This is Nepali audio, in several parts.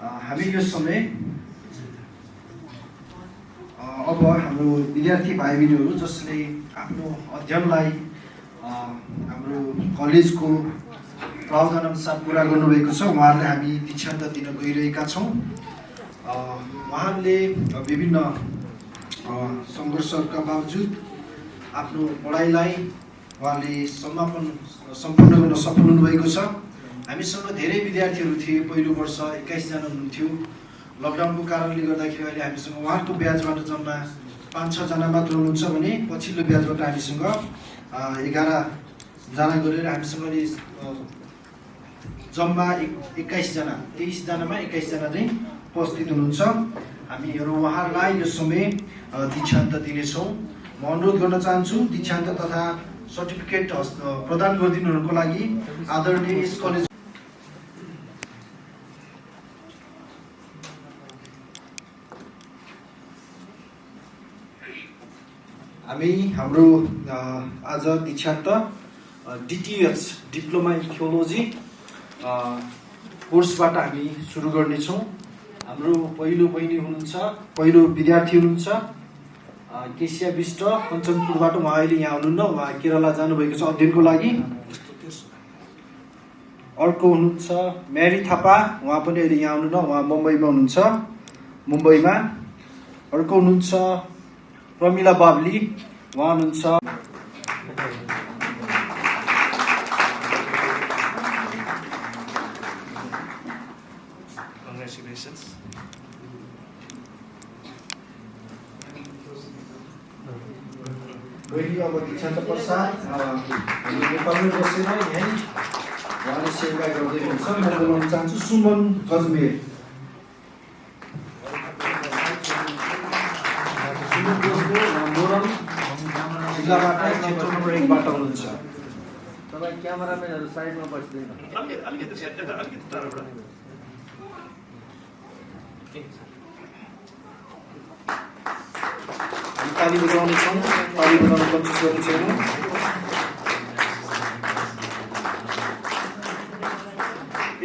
हामी यो समय अब हाम्रो विद्यार्थी भाइ बहिनीहरू जसले आफ्नो अध्ययनलाई हाम्रो कलेजको प्रावधान अनुसार पुरा गर्नुभएको छ उहाँहरूले हामी दीक्षान्त दिन गइरहेका छौँ। उहाँहरूले विभिन्न सङ्घर्षहरूका बावजुद आफ्नो पढाइलाई उहाँले सम्पन्न गर्न सफल हुनुभएको छ। हामीसँग धेरै विद्यार्थीहरू थिए। पहिलो वर्ष 21 जना हुनुहुन्थ्यो। लकडाउनको कारणले गर्दाखेरि अहिले हामीसँग उहाँको ब्याचबाट जम्मा 5-6 जना मात्र हुनुहुन्छ भने पछिल्लो ब्याचबाट हामीसँग 11 जना गरेर हामीसँग अहिले जम्मा 21 जना, 23 जनामा 21 जना चाहिँ उपस्थित हुनुहुन्छ। हामीहरू उहाँहरूलाई यो समय दीक्षान्त दिनेछौँ। म अनुरोध गर्न चाहन्छु दीक्षान्त तथा सर्टिफिकेट प्रदान गरिदिनुको लागि आदरणीय यस कलेज हामी हाम्रो आज दीक्षान्त DTH डिप्लोमा इन थियोलोजी कोर्सबाट हामी सुरु गर्नेछौँ। हाम्रो पहिलो विद्यार्थी हुनुहुन्छ केसिया विष्ट कञ्चनपुरबाट। उहाँ अहिले यहाँ हुनुहुन्न, उहाँ केरला जानुभएको छ अध्ययनको लागि। अर्को हुनुहुन्छ म्यारी थापा, उहाँ पनि अहिले यहाँ हुनुहुन्न, उहाँ मुम्बईमा हुनुहुन्छ। अर्को हुनुहुन्छ प्रमिला बाबली, उहाँ हुनुहुन्छ अब दीक्षान्त प्रसाद नेपालमै बसेर यहीँ उहाँले सेवा गर्दै हुनुहुन्छ। म बोलाउन चाहन्छु सुमन गजमेर। मोरङ जिल्लाबाट क्षेत्र नम्बर 1 बाट हुनुहुन्छ। तपाईँ क्यामेराम्यानहरू साइडमा बस्दैन। ताली बजाउनेछौँ, ताली बजाउन कोसिस गर्ने छैनौँ।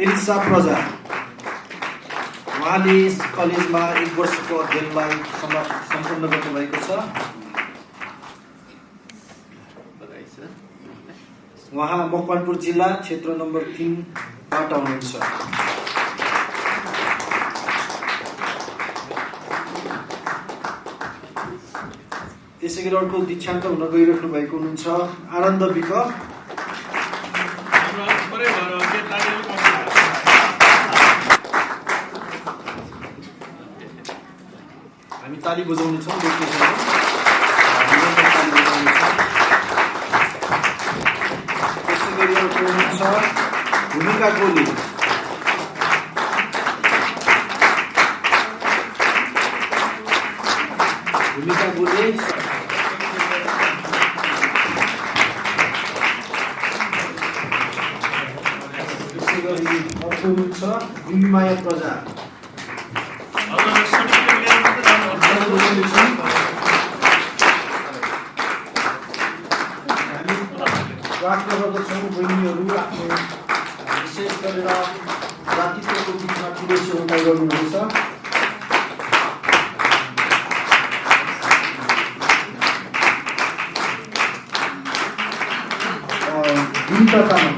एलिसा प्रजा, उहाँले यस कलेजमा 1 वर्षको अध्ययनलाई सम्पन्न गर्नुभएको छ। उहाँ मकवानपुर जिल्ला क्षेत्र नम्बर 3 बाट हुनुहुन्छ। त्यसै गरी अर्को दीक्षान्त हुन गइराख्नु भएको हुनुहुन्छ आनन्द विक। हामी ताली बजाउनेछौँ। त्यसै गरी अर्को हुनुहुन्छ भूमिका गोली। अर्को हुनुहुन्छ गुलीमाया प्रजा। हामी प्रार्थना गर्दछौँ बहिनीहरू आफ्नो विशेष गरेर जातित्वको बिचमा ठुलो सेवा गर्नुहुनेछ। विनिता तामाङ,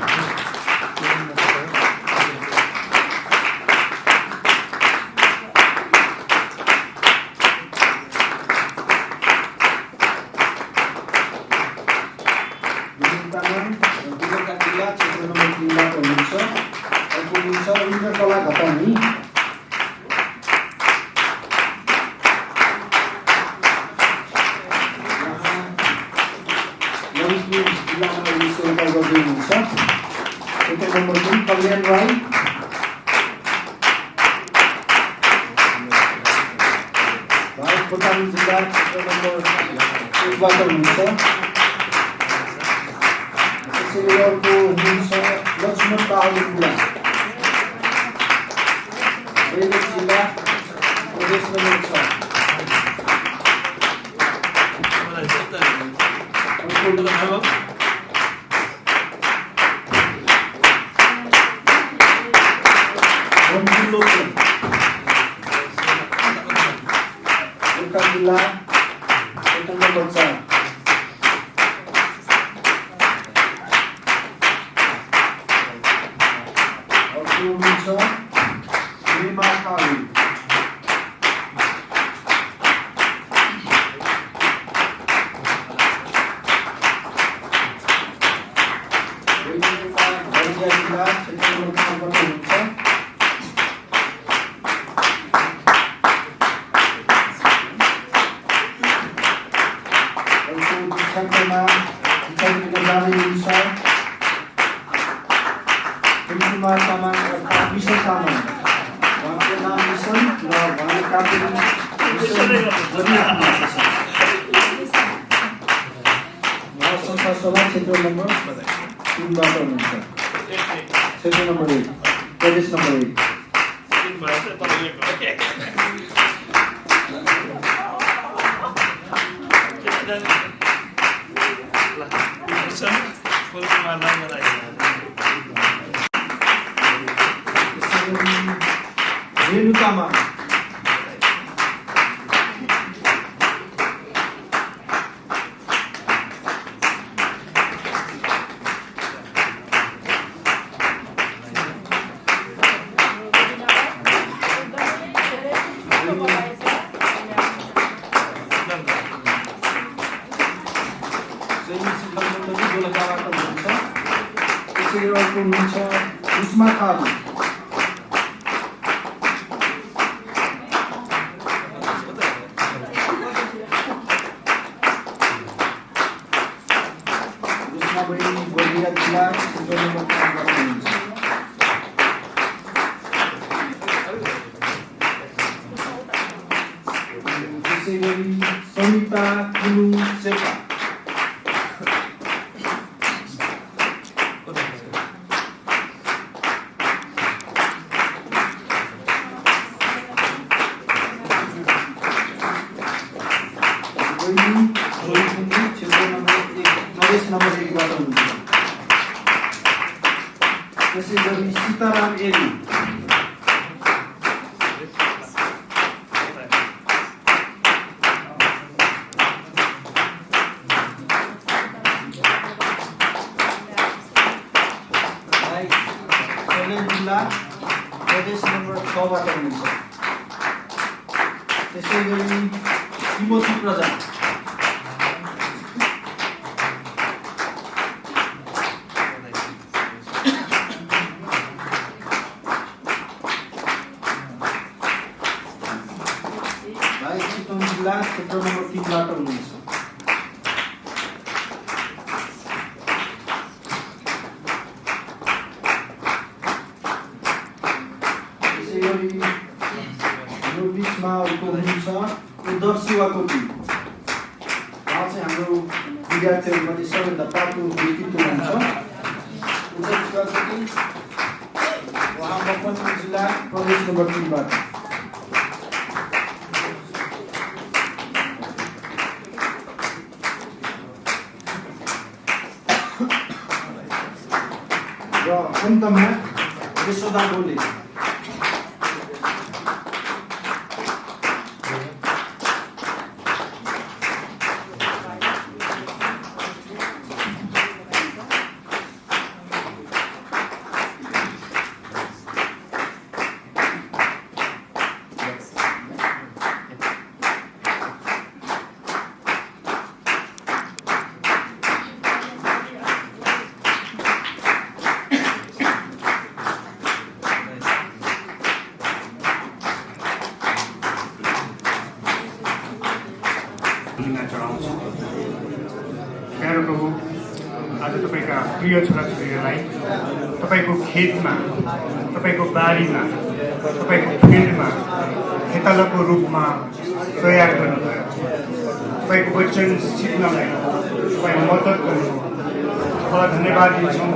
जिल्ला क्षेत्र नम्बर 3 बाट हुनुहुन्छ। अर्को हुनुहुन्छ इन्द्रकला घतानी। ललितपुर जिल्लामा सेवा गर्दै हुनुहुन्छ। क्षेत्र नम्बर 2 कल्याण राई। भारत खोटाङ जिल्ला क्षेत्र नम्बर 1 बाट हुनुहुन्छ। अर्को हुनुहुन्छ लक्ष्मण पाहाडी जिल्ला जिल्ला प्रदेश नम्बर 6। अर्को जिल्ला क्षेत्र नम्बर 4 अर्को हुनुहुन्छ रिमा काली जिल्ला क्षेत्र नम्बर 5 बाट हुनुहुन्छ क्षेत्रमा विचार जाने हुन्छ कुमार तामाङ अर्थात् विशेष तामाङ उहाँको नाम मिसन र उहाँले काबुली उहाँ संस्था सभा क्षेत्र नम्बर 3 बाट हुनुहुन्छ क्षेत्र नम्बर 1 प्रदेश नम्बर 1 रेणु तामाङ हुनुहुन्छ उस्मा खाबु उस्मा बहिनी गोलिया जिल्ला क्षेत्र नम्बर 5 बाट हुनुहुन्छ त्यसै गरी समिता कुलु शेर्पा प्रदेश नम्बर 1 बाट हुनुहुन्छ त्यसै गरी सीताराम एली जिल्ला प्रदेश नम्बर 6 बाट हुनुहुन्छ त्यसै गरी तिमोथी प्रजा जिल्ला क्षेत्र नम्बर 3 बाट हुनुहुन्छ त्यसै गरी हाम्रो बिचमा हुनुहुन्छ उद्धव शिवाकोटी उहाँ चाहिँ हाम्रो विद्यार्थीहरूमध्ये सबैभन्दा पाटो व्यक्तित्व हुनुहुन्छ उद्धव शिवाकोटी उहाँ मकवानपुर जिल्ला प्रदेश नम्बर 3 बाट र अन्तमा यशोदा बोले प्यारो प्रभु आज तपाईँका प्रिय छोराछोरीहरूलाई तपाईँको खेतमा तपाईँको बारीमा तपाईँको फिल्डमा खेतालाको रूपमा तयार गर्नुभयो तपाईँको वचन सिक्नलाई तपाईँ मद्दत गर्नुभयो तपाईँलाई धन्यवाद दिन्छौँ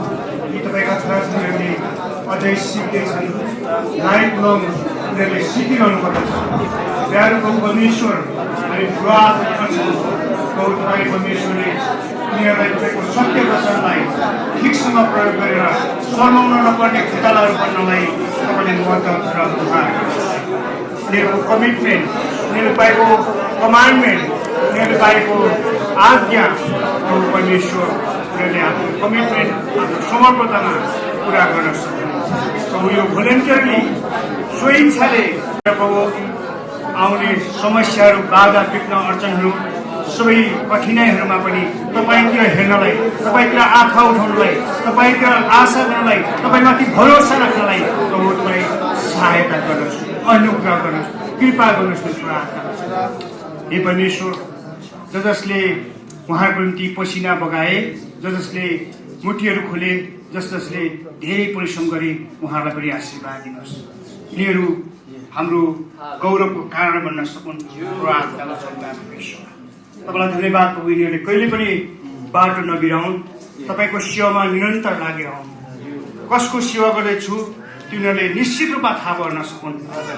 कि तपाईँका छोराछोरीहरूले अझै सिक्दैछन् लाइफ लङ उनीहरूले सिकिरहनु पर्दछ प्यारो प्रभु परमेश्वर हामी दुआ गर्छौँ प्रभु तपाईँ परमेश्वरले उनीहरूलाई तपाईँको सत्य वचनलाई ठिकसँग प्रयोग गरेर सर्माउन नपर्ने खेतालाहरू बन्नलाई तपाईँले मद्दत र उनीहरूको कमिटमेन्ट उनीहरू तपाईँको कमान्डमेन्ट, उनीहरूले पाएको आज्ञा प्रभु परमेश्वर उनीहरूले आफ्नो कमिटमेन्ट, आफ्नो समर्पणतामा पुरा गर्न सक्ने प्रभु यो भोलिन्टियरली स्वेच्छाले प्रभु आउने समस्याहरू, बाधा, विघ्न, अडचनहरू, सबै कठिनाइहरूमा पनि तपाईँतिर हेर्नलाई, तपाईँतिर आँखा उठाउनलाई, तपाईँतिर आशा गर्नलाई, तपाईँमाथि भरोसा राख्नलाई प्रभु तपाईँ सहायता गर्नुहोस्, अनुग्रह गर्नुहोस्, कृपा गर्नुहोस्। प्रार्थना गर्छु हे परमेश्वर, जसले उहाँहरूको निम्ति पसिना बगाए, जसले मुठीहरू खोले, जसले धेरै परिश्रम गरे, उहाँलाई पनि आशीर्वाद दिनुहोस्। यिनीहरू हाम्रो गौरवको कारण बन्न सकुन्। प्रार्थना गर्छौँ परमेश्वर। तपाईँलाई धन्यवाद प्रभु, यिनीहरूले कहिले पनि बाटो नबिराउन्, तपाईँको सेवामा निरन्तर लागिरहन्। कसको सेवा गर्दैछु तिनीहरूले निश्चित रूपमा थाहा गर्न सकुन्।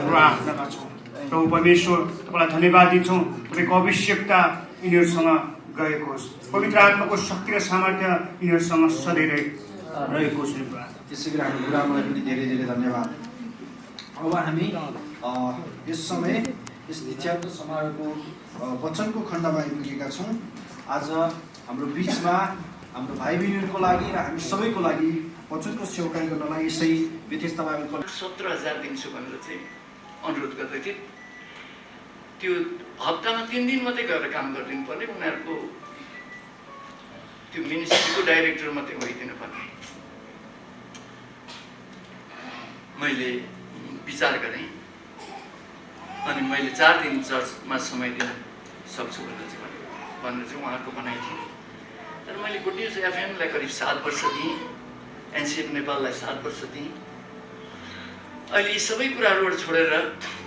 प्रार्थना गर्छौँ प्रभु परमेश्वर, तपाईँलाई धन्यवाद दिन्छौँ। तपाईँको अभिषेकता यिनीहरूसँग गएको होस्, पवित्र आत्माको शक्ति र सामर्थ्य यिनीहरूसँग सधैँ रहेको होस्। त्यसै गरी हाम्रो गुरुआमालाई पनि धेरै धेरै धन्यवाद। अब हामी यस समय यस दीक्षान्त समारोहको वचनको खण्डमा आइपुगेका छौँ। आज हाम्रो बिचमा हाम्रो भाइ बहिनीहरूको लागि र हामी सबैको लागि वचनको सेवाकार्य गर्नलाई यसै व्यत्यस्त बाइबल 17,000 दिन्छु भनेर चाहिँ अनुरोध गर्दै थिएँ। त्यो हप्तामा 3 दिन मात्रै गएर काम गरिदिनु पर्ने, उनीहरूको त्यो मिनिस्ट्रीको डाइरेक्टर मात्रै भइदिनु पर्ने। मैले विचार गरेँ अनि मैले 4 दिन चर्चमा समय दिन सक्छु भनेर चाहिँ उहाँहरूको भनाइ थियो। तर मैले गुड न्युज एफएमलाई करिब 7 वर्ष दिएँ, एनसिएफ नेपाललाई 7 वर्ष दिएँ। अहिले यी सबै कुराहरूबाट छोडेर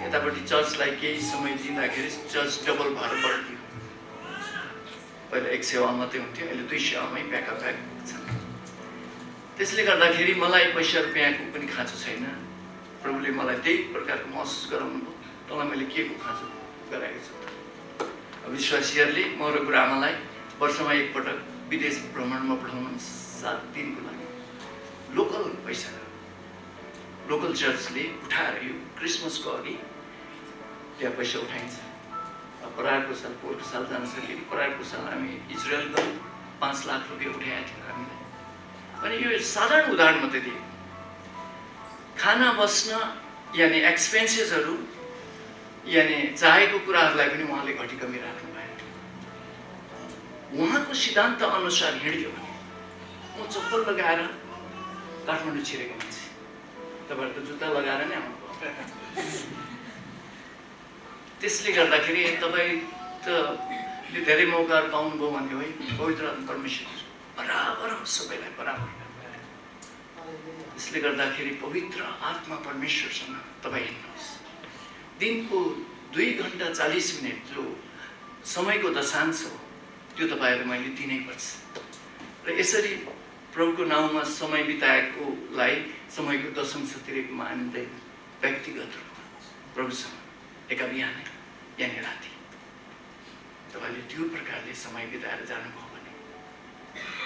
यतापट्टि चर्चलाई केही समय दिँदाखेरि चर्च डबल भएर बढ्यो। पहिला 1 सेवा मात्रै हुन्थ्यो, अहिले 2 सेवामै प्याक छन्। त्यसले गर्दाखेरि मलाई पैसा रुपियाँको पनि खाँचो छैन। प्रभुले मलाई त्यही प्रकारको महसुस गराउनु भयो। तँलाई मैले के को खाँचो गराएको छु? विश्वासीहरूले म र गुरुआमालाई वर्षमा एकपटक विदेश भ्रमणमा पठाउनु 7 दिनको लागि लोकल पैसा, लोकल चर्चले उठाएर यो क्रिसमसको अघि त्यहाँ पैसा उठाइन्छ। परारको साल, पोहोरको साल जान सकेन। परारको साल हामी इजरायल गयौँ, 5 लाख रुपियाँ उठाएको थियो हामीलाई। अनि यो साधारण उदाहरण मात्रै दिए। खाना बस्न यानि एक्सपेन्सेसहरू यानि चाहेको कुराहरूलाई पनि उहाँले घटी कमी राख्नु भयो। उहाँको सिद्धान्त अनुसार हिँड्यो भने म चप्पल लगाएर काठमाडौँ छिरेको मान्छे, तपाईँहरू त जुत्ता लगाएर नै आउनुभयो। त्यसले गर्दाखेरि तपाईँ त धेरै मौकाहरू पाउनुभयो भन्ने हो। पवित्र परमेश्वर बराबर सबैलाई बराबर। त्यसले गर्दाखेरि पवित्र आत्मा परमेश्वरसँग तपाईँ हिँड्नुहोस्। दिनको 2 घण्टा 40 मिनट जो समयको दशांश हो त्यो तपाईँहरू मैले दिनै पर्छ। र यसरी प्रभुको नाउँमा समय बिताएकोलाई समयको दशांश तिरेको मान्दै व्यक्तिगत रूपमा प्रभुसँग एका बिहानै यानि राति तपाईँले त्यो प्रकारले समय बिताएर जानुभयो भने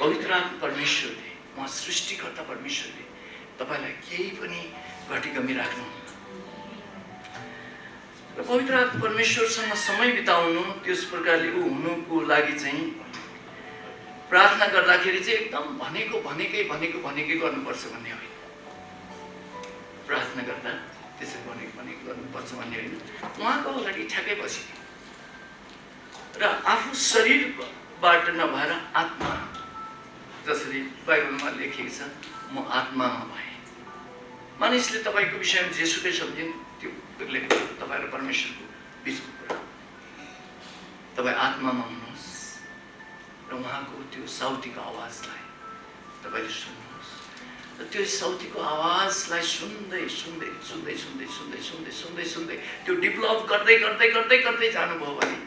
पवित्र आत्मा परमेश्वरले, उहाँ सृष्टिकर्ता परमेश्वरले तपाईँलाई केही पनि घटी कमी राख्नुहुन्न। र पवित्र आत्मा परमेश्वरसँग समय बिताउनु, त्यस प्रकारले ऊ हुनुको लागि चाहिँ प्रार्थना गर्दाखेरि चाहिँ एकदम भनेकै गर्नुपर्छ भन्ने होइन। प्रार्थना गर्दा त्यसरी भनेको गर्नुपर्छ भन्ने होइन। उहाँको अगाडि ठ्याक्कै बसिदिनु र आफू शरीरबाट नभएर आत्मा, जसरी बाइबलमा लेखिएको छ म आत्मामा भएँ। मानिसले तपाईँको विषयमा जेसुकै सम्झिन्, त्यो तपाईँ र परमेश्वरको बिचको कुरा। तपाईँ आत्मामा हुनुहोस् र उहाँको त्यो साउतीको आवाजलाई तपाईँले सुन्नुहोस्। र त्यो साउतीको आवाजलाई सुन्दै त्यो डेभलप गर्दै जानुभयो भने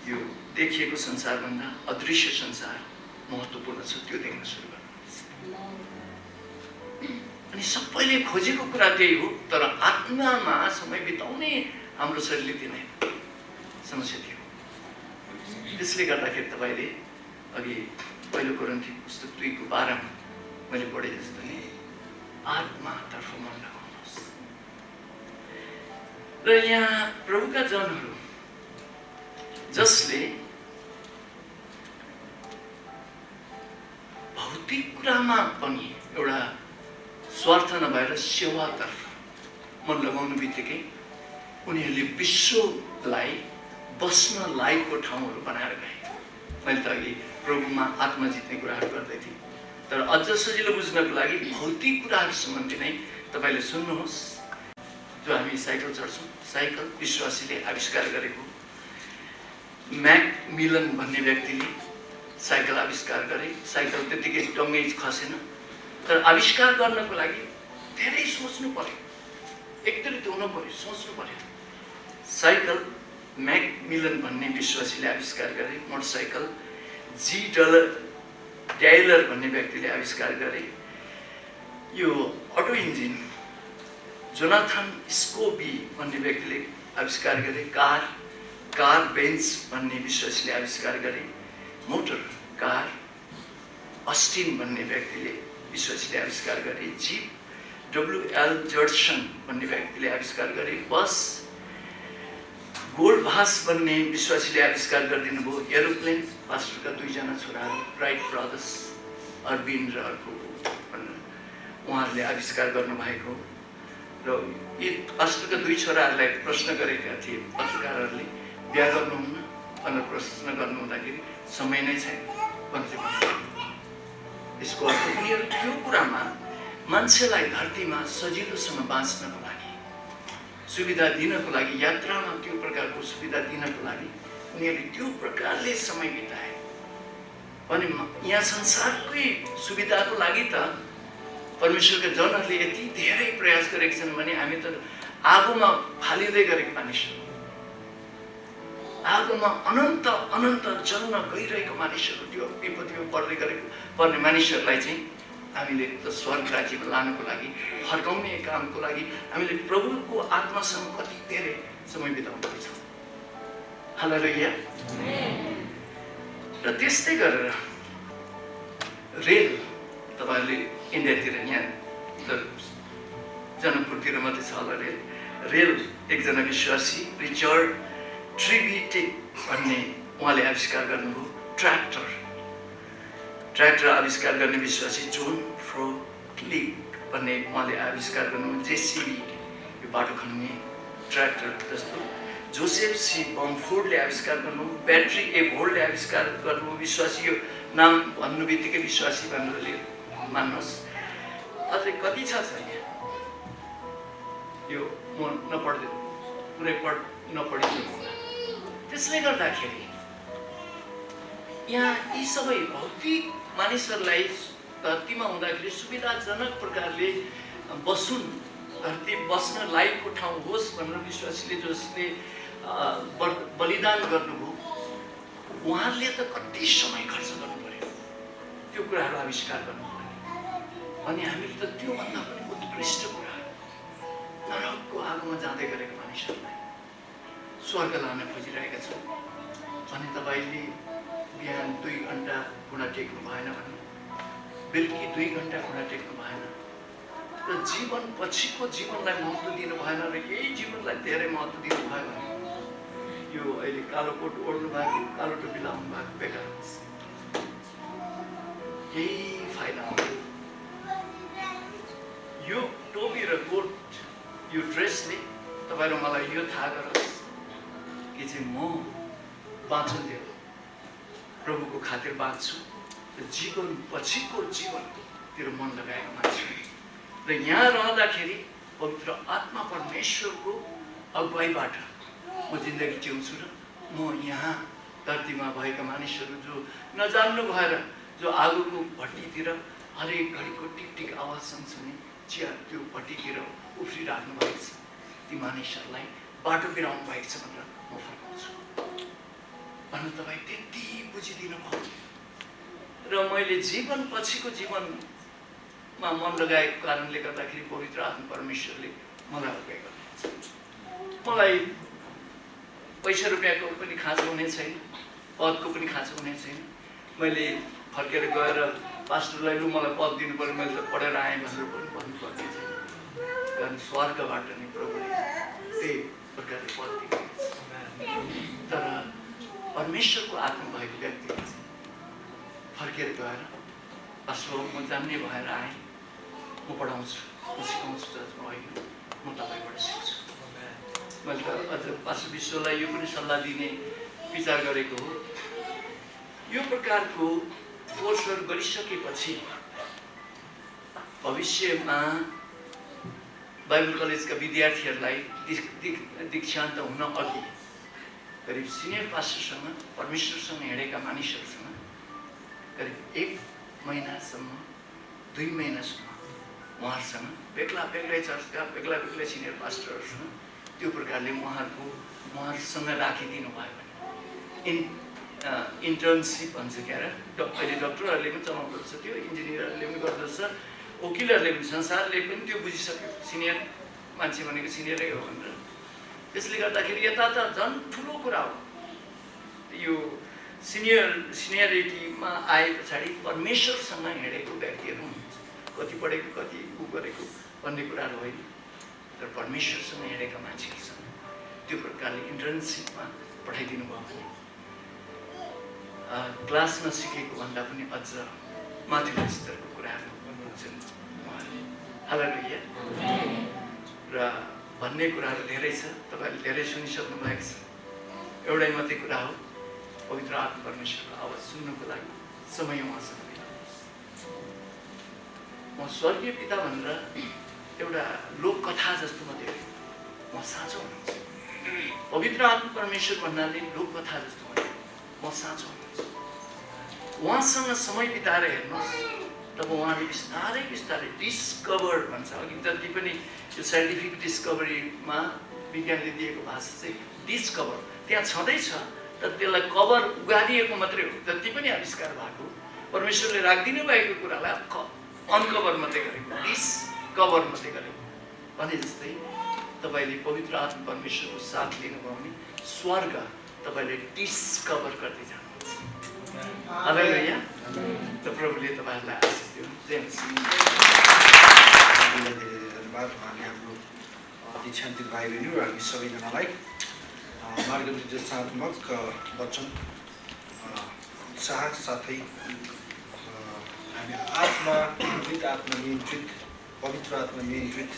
यो देखिएको संसारभन्दा अदृश्य संसार महत्त्वपूर्ण छ, त्यो देख्न सुरु गर्नुहुन्छ। अनि सबैले खोजेको कुरा त्यही हो, तर आत्मामा समय बिताउने हाम्रो शरीरले दिने समस्या थियो। त्यसले गर्दाखेरि तपाईँले अघि पहिलो कोरिन्थी पुस्तक 2:12 मैले पढे जस्तो नि आत्मातर्फ मन लगाउनुहोस्। र र यहाँ प्रभुका जनहरू जसले भौतिक कुरामा पनि एउटा स्वार्थ नभएर सेवातर्फ मन लगाउनु बित्तिकै उनीहरूले विश्वलाई बस्न लायकको ठाउँहरू बनाएर गए। मैले त अघि प्रभुमा आत्मा जित्ने कुराहरू गर्दै थिएँ, तर अझ सजिलो बुझ्नको लागि भौतिक कुराहरू सम्बन्धी नै तपाईँले सुन्नुहोस्। जो हामी साइकल चढ्छौँ, साइकल विश्वासीले आविष्कार गरेको। म्याकमिलन भन्ने व्यक्तिले साइकल आविष्कार गरे। साइकल त्यतिकै टङ्गै खसेन, तर आविष्कार गर्नको लागि धेरै सोच्नु पर्यो, एकदमै हुनु पर्यो, सोच्नु पर्यो। साइकल म्याकमिलन भन्ने विश्वासीले आविष्कार गरे। मोटरसाइकल जी डायलर भन्ने व्यक्तिले आविष्कार गरे। यो अटो इन्जिन जोनाथन स्कोबी भन्ने व्यक्तिले आविष्कार गरे। कार बेन्च भन्ने विश्वासीले आविष्कार गरे। मोटर कार अस्टिन भन्ने व्यक्तिले विश्वासीले आविष्कार गरे। जीप डब्लुएल जर्सन भन्ने व्यक्तिले आविष्कार गरे। बस गोल्डभास भन्ने विश्वासीले आविष्कार गरिदिनु भयो। एरोप्लेन पास्टरका दुईजना छोराहरू राइट ब्रदर्स अरविन र अर्को उहाँहरूले आविष्कार गर्नुभएको। र यी पास्टरका दुई छोराहरूलाई प्रश्न गरेका थिए पत्रकारहरूले, बिहा गर्नुहुन्न भनेर प्रश्न गर्नु हुँदाखेरि समय नै छैन भनेर। यसको अर्थ उनीहरू त्यो कुरामा मान्छेलाई धरतीमा सजिलोसँग बाँच्नको लागि, सुविधा दिनको लागि, यात्रामा त्यो प्रकारको सुविधा दिनको लागि उनीहरूले त्यो प्रकारले समय बिताए। अनि यहाँ संसारकै सुविधाको लागि त परमेश्वरका जनहरूले यति धेरै प्रयास गरेका छन् भने हामी त आगोमा फालिँदै गरेको मानिसहरू, आगोमा अनन्त अनन्त जल्न गइरहेको मानिसहरू, त्यो विपत्तिमा पर्ने मानिसहरूलाई चाहिँ हामीले त स्वर्ग राज्यमा लानको लागि, फर्काउने कामको लागि हामीले प्रभुको आत्मासँग कति धेरै समय बिताउनु पर्छ। हालेलुया। र त्यस्तै गरेर रेल, तपाईँहरूले इन्डियातिर यहाँ त जनकपुरतिर मात्रै छ होला रेल एकजना विश्वासी रिचर्ड ट्रिबिटिक भन्ने उहाँले आविष्कार गर्नुभयो। ट्र्याक्टर आविष्कार गर्ने विश्वासी जोन फ्रोक्लिक भन्ने उहाँले आविष्कार गर्नुभयो। जेसिबी यो बाटो खन्ने ट्र्याक्टर जस्तो। जोसेफ सी बमफोर्डले आविष्कार गर्नुभयो। ब्याट्री एभोल्डले आविष्कार गर्नुभयो। विश्वासी, यो नाम भन्नु बित्तिकै विश्वासी भनेर मान्नुहोस्। अझै कति छ यहाँ, यो म नपढ्दै पुरै नपढिसक्नु। त्यसले गर्दाखेरि यहाँ यी सबै भौतिक मानिसहरूलाई धरतीमा हुँदाखेरि सुविधाजनक प्रकारले बसुन्, धरती बस्न लायकको ठाउँ होस् भनेर विश्वासीले जसले बलिदान गर्नुभयो उहाँहरूले त कति समय खर्च गर्नु पर्यो त्यो कुराहरू आविष्कार गर्नु पर्यो। अनि हामीले त त्योभन्दा पनि उत्कृष्ट कुराहरू नरकको आगोमा जाँदै गरेको मानिसहरूलाई स्वर्ग लान खोजिरहेका छौँ भने तपाईँले बिहान 2 घन्टा घुँडा टेक्नु भएन भने बेलुकी 2 घन्टा घुँडा टेक्नु भएन र जीवन पछिको जीवनलाई महत्त्व दिनु भएन र यही जीवनलाई धेरै महत्त्व दिनु भयो भने यो अहिले कालो कोट ओढ्नु भएको, कालो टोपी लाउनु भएको बेकार हुन्छ, केही फाइदा हुँदैन। यो टोपी र कोट, यो ड्रेसले तपाईँहरू मलाई यो थाहा गरोस् कि चाहिँ म बाँचुन्थेँ, प्रभुको खातिर बाँच्छु र जीवन पछिको जीवनतिर मन लगाएको मान्छे र यहाँ रहँदाखेरि पवित्र आत्मा परमेश्वरको अगुवाईबाट म जिन्दगी जिउँछु र म यहाँ धरतीमा भएका मानिसहरू जो नजान्नु भएर जो आगोको भट्टीतिर हरेक घडीको टिकटिक आवाज सँगसँगै चिया त्यो भट्टीतिर उफ्रिराख्नु भएको छ, ती मानिसहरूलाई बाटो बिराउनु भएको छ भनेर म फर्काउँछु भनेर तपाईँ त्यति बुझिदिनु भयो। र मैले जीवन पछिको जीवनमा मन लगाएको कारणले गर्दाखेरि पवित्र आत्मा परमेश्वरले मलाई अगुवाई गर्नुहुन्छ। मलाई पैसा रुपियाँको पनि खाँचो हुने छैन, पदको पनि खाँचो हुने छैन। मैले फर्केर गएर पास्टरलाई लु मलाई पद दिनु पर्यो, मैले त पढेर आएँ भनेर पनि भन्नुपर्ने छैन, कारण स्वर्गबाट नै प्रभुले त्यही प्रकारले पद दिइरहेको छ। तर परमेश्वरको आत्मा भएको व्यक्तिले चाहिँ फर्केर गएर पास्टर म जान्ने भएर आएँ, म पढाउँछु, म सिकाउँछु चर्चमा होइन, म तपाईँबाट सिक्छु। मैले त अझ पास्टर विश्वलाई यो पनि सल्लाह दिने विचार गरेको हो। यो प्रकारको कोर्सहरू गरिसकेपछि भविष्यमा बाइबल कलेजका विद्यार्थीहरूलाई दीक्षान्त हुन अघि करिब सिनियर पास्टरसँग परमेश्वरसँग हिँडेका मानिसहरूसँग करिब 1 महिनासम्म 2 महिनासम्म उहाँहरूसँग बेग्लै चर्चका बेग्लै सिनियर पास्टरहरूसँग त्यो प्रकारले उहाँहरूसँग राखिदिनु भयो भने इन्टर्नसिप भन्छ क्या अरे, अहिले डक्टरहरूले पनि चलाउँदछ, त्यो इन्जिनियरहरूले पनि गर्दछ, वकिलहरूले पनि, संसारले पनि त्यो बुझिसक्यो सिनियर मान्छे भनेको सिनियरै हो भनेर। त्यसले गर्दाखेरि यता त झन् ठुलो कुरा हो। यो सिनियरिटीमा आए पछाडि परमेश्वरसँग हिँडेको व्यक्तिहरू हुन्छ, कति पढेको कति गरेको भन्ने कुराहरू होइन, तर परमेश्वरसँग हिँडेका मान्छेहरूसँग त्यो प्रकारले इन्टर्नसिपमा पठाइदिनु भयो भने क्लासमा सिकेको भन्दा पनि अझ माथिल्लो स्तरको कुराहरू हुन्छन् उहाँहरूले। हालेलुया। र भन्ने कुराहरू धेरै छ, तपाईँहरूले धेरै सुनिसक्नु भएको छ। एउटै मात्रै कुरा हो, पवित्र आत्मा परमेश्वरको आवाज सुन्नुको लागि समय उहाँसँग बिताउनुहोस्। म स्वर्गीय पिता भनेर एउटा लोककथा जस्तो म धेरै, म साँचो हुनुहुन्छ। पवित्र आत्मा परमेश्वर भन्नाले लोककथा जस्तो होइन, म साँचो हुनुहुन्छ। उहाँसँग समय बिताएर हेर्नुहोस्, तब उहाँले बिस्तारै बिस्तारै डिस्कभर भन्छ। अघि जति पनि यो साइन्टिफिक डिस्कभरीमा विज्ञानले दिएको भाषा चाहिँ डिस्कभर, त्यहाँ छँदैछ तर त्यसलाई कभर उगादिएको मात्रै हो। जति पनि आविष्कार भएको परमेश्वरले राखिदिनु भएको कुरालाई अनकभर मात्रै गरेको, डिस्कभर मात्रै गरेको भने जस्तै तपाईँले पवित्र आत्मा परमेश्वरको साथ लिनुभयो भने स्वर्ग तपाईँले डिस्कभर गर्दै जानुहुन्छ। हालेलुया। त प्रभुले तपाईँहरूलाई आशिष दिउन्। जय मसीह। धन्यवाद उहाँले हाम्रो दीक्षान्तित भाइ बहिनी र हामी सबैजनालाई मार्गनिर्देशात्मक वचन उत्साह साथै हामी आत्मा नियन्त्रित पवित्र आत्मा नियन्त्रित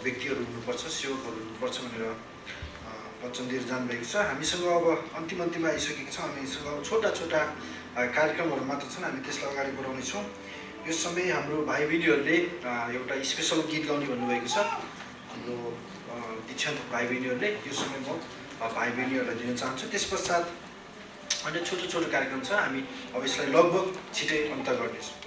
व्यक्तिहरू हुनुपर्छ, सेवकहरू हुनुपर्छ भनेर वचन दिएर जानुभएको छ। हामीसँग अब अन्तिम आइसकेको छ। हामीसँग अब छोटा कार्यक्रमहरू मात्र छन्, हामी त्यसलाई अगाडि बढाउनेछौँ। यो समय हाम्रो भाइ बहिनीहरूले एउटा स्पेसल गीत गाउने भन्नुभएको छ। हाम्रो दीक्षान्त भाइ बहिनीहरूले यो समय म भाइ बहिनीहरूलाई दिन चाहन्छु। त्यस पश्चात अन्य छोटो कार्यक्रम छ, हामी अब यसलाई लगभग छिटै अन्त गर्नेछौँ।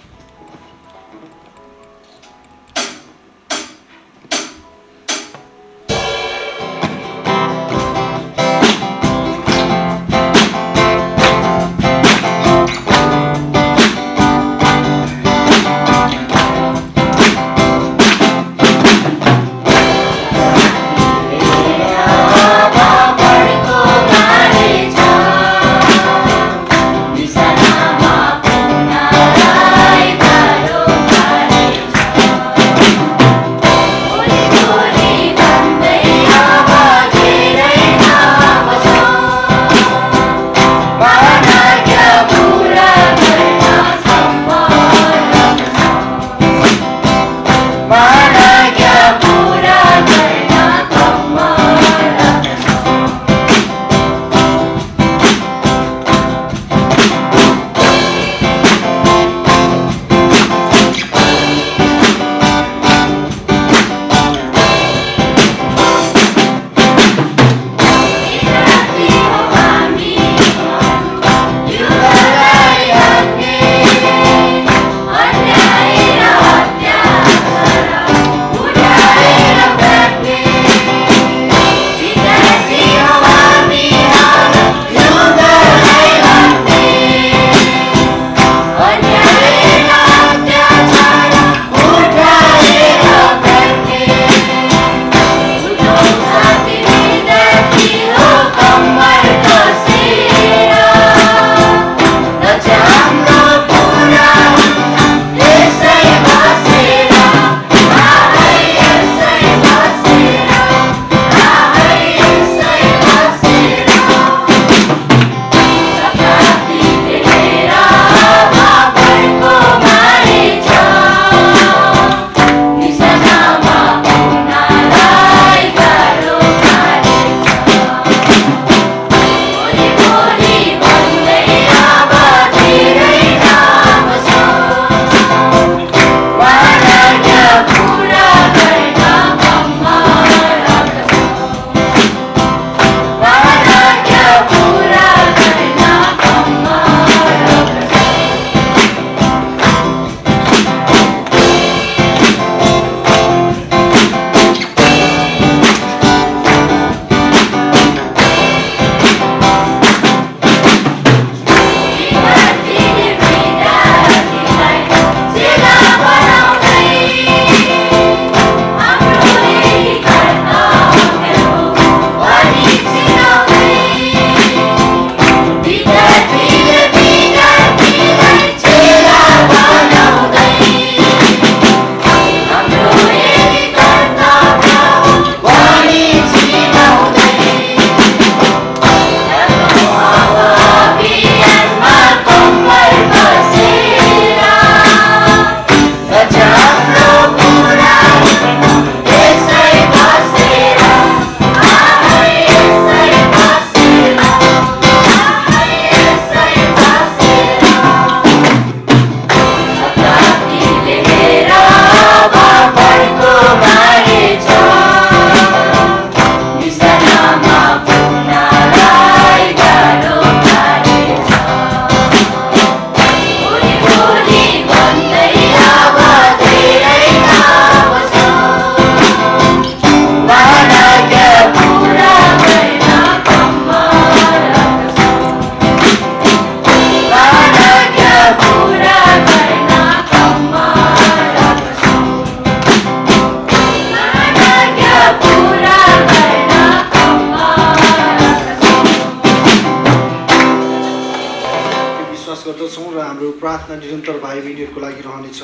पर्ने छ।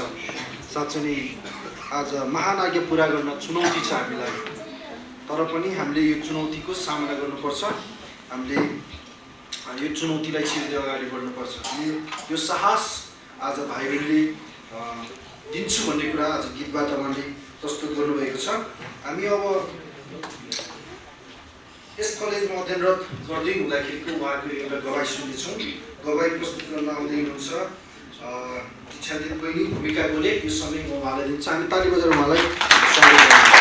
साँच्चै नै आज महान आज्ञा पुरा गर्न चुनौती छ हामीलाई, तर पनि हामीले यो चुनौतीको सामना गर्नुपर्छ। हामीले यो चुनौतीलाई छिर्दै अगाडि बढ्नुपर्छ। यो साहस आज भाइ बहिनीले दिन्छु भन्ने कुरा आज गीतबाट उहाँले प्रस्तुत गर्नुभएको छ। हामी अब यस कलेजमा अध्ययनरत गर्दै हुँदाखेरिको उहाँको एउटा गवाई सुन्नेछौँ। गवाई प्रस्तुत गर्न आउँदै हुनुहुन्छ शिक्षादित बहिनी भूमिका गोले। यो समय म उहाँलाई दिन्छु। हामी ताली बजाएर उहाँलाई स्वागत गर्छौँ।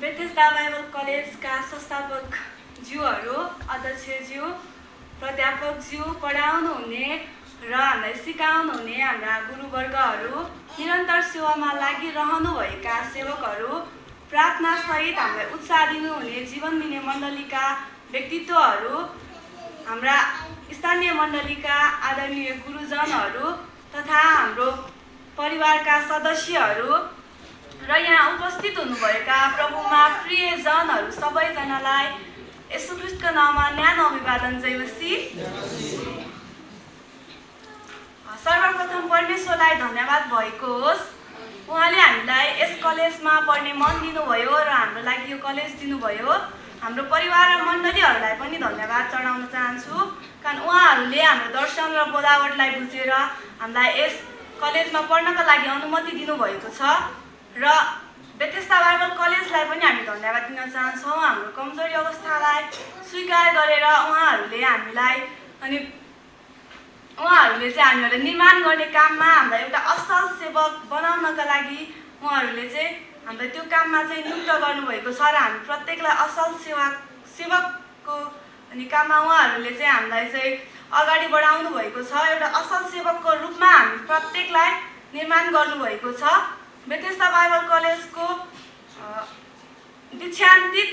बेथेस्दा बाइबल कलेजका संस्थापक ज्यूहरू, अध्यक्षज्यू, प्राध्यापकज्यू, पढाउनुहुने र हामीलाई सिकाउनुहुने हाम्रा गुरुवर्गहरू, निरन्तर सेवामा लागिरहनुभएका सेवकहरू, प्रार्थनासहित हामीलाई उत्साह दिनुहुने जीवन दिने मण्डलीका व्यक्तित्वहरू, हाम्रा स्थानीय मण्डलीका आदरणीय गुरुजनहरू तथा हाम्रो परिवारका सदस्यहरू र यहाँ उपस्थित हुनुभएका प्रभुमा प्रियजनहरू सबैजनालाई यसु ख्रीष्टको नाममा न्यानो अभिवादन जय मसीह। सर्वप्रथम परमेश्वरलाई धन्यवाद भएको होस्। उहाँले हामीलाई यस कलेजमा पढ्ने मन दिनुभयो र हाम्रो लागि यो कलेज दिनुभयो। हाम्रो परिवार र मण्डलीहरूलाई पनि धन्यवाद चढाउन चाहन्छु, कारण उहाँहरूले हाम्रो दर्शन र बोलावटलाई बुझेर हामीलाई यस कलेजमा पढ्नका लागि अनुमति दिनुभएको छ र बेथेस्दा बाइबल कलेजलाई पनि हामी धन्यवाद दिन चाहन्छौँ। हाम्रो कमजोरी अवस्थालाई स्वीकार गरेर उहाँहरूले हामीलाई हामीहरूलाई निर्माण गर्ने काममा हामीलाई एउटा असल सेवक बनाउनका लागि उहाँहरूले चाहिँ हामीलाई त्यो काममा चाहिँ नियुक्त गर्नुभएको छ र हामी प्रत्येकलाई असल सेवकको काममा उहाँहरूले चाहिँ हामीलाई चाहिँ अगाडि बढाउनु भएको छ। एउटा असल सेवकको रूपमा हामी प्रत्येकलाई निर्माण गर्नुभएको छ। बेथेस्दा बाइबल कलेजको दीक्षान्तित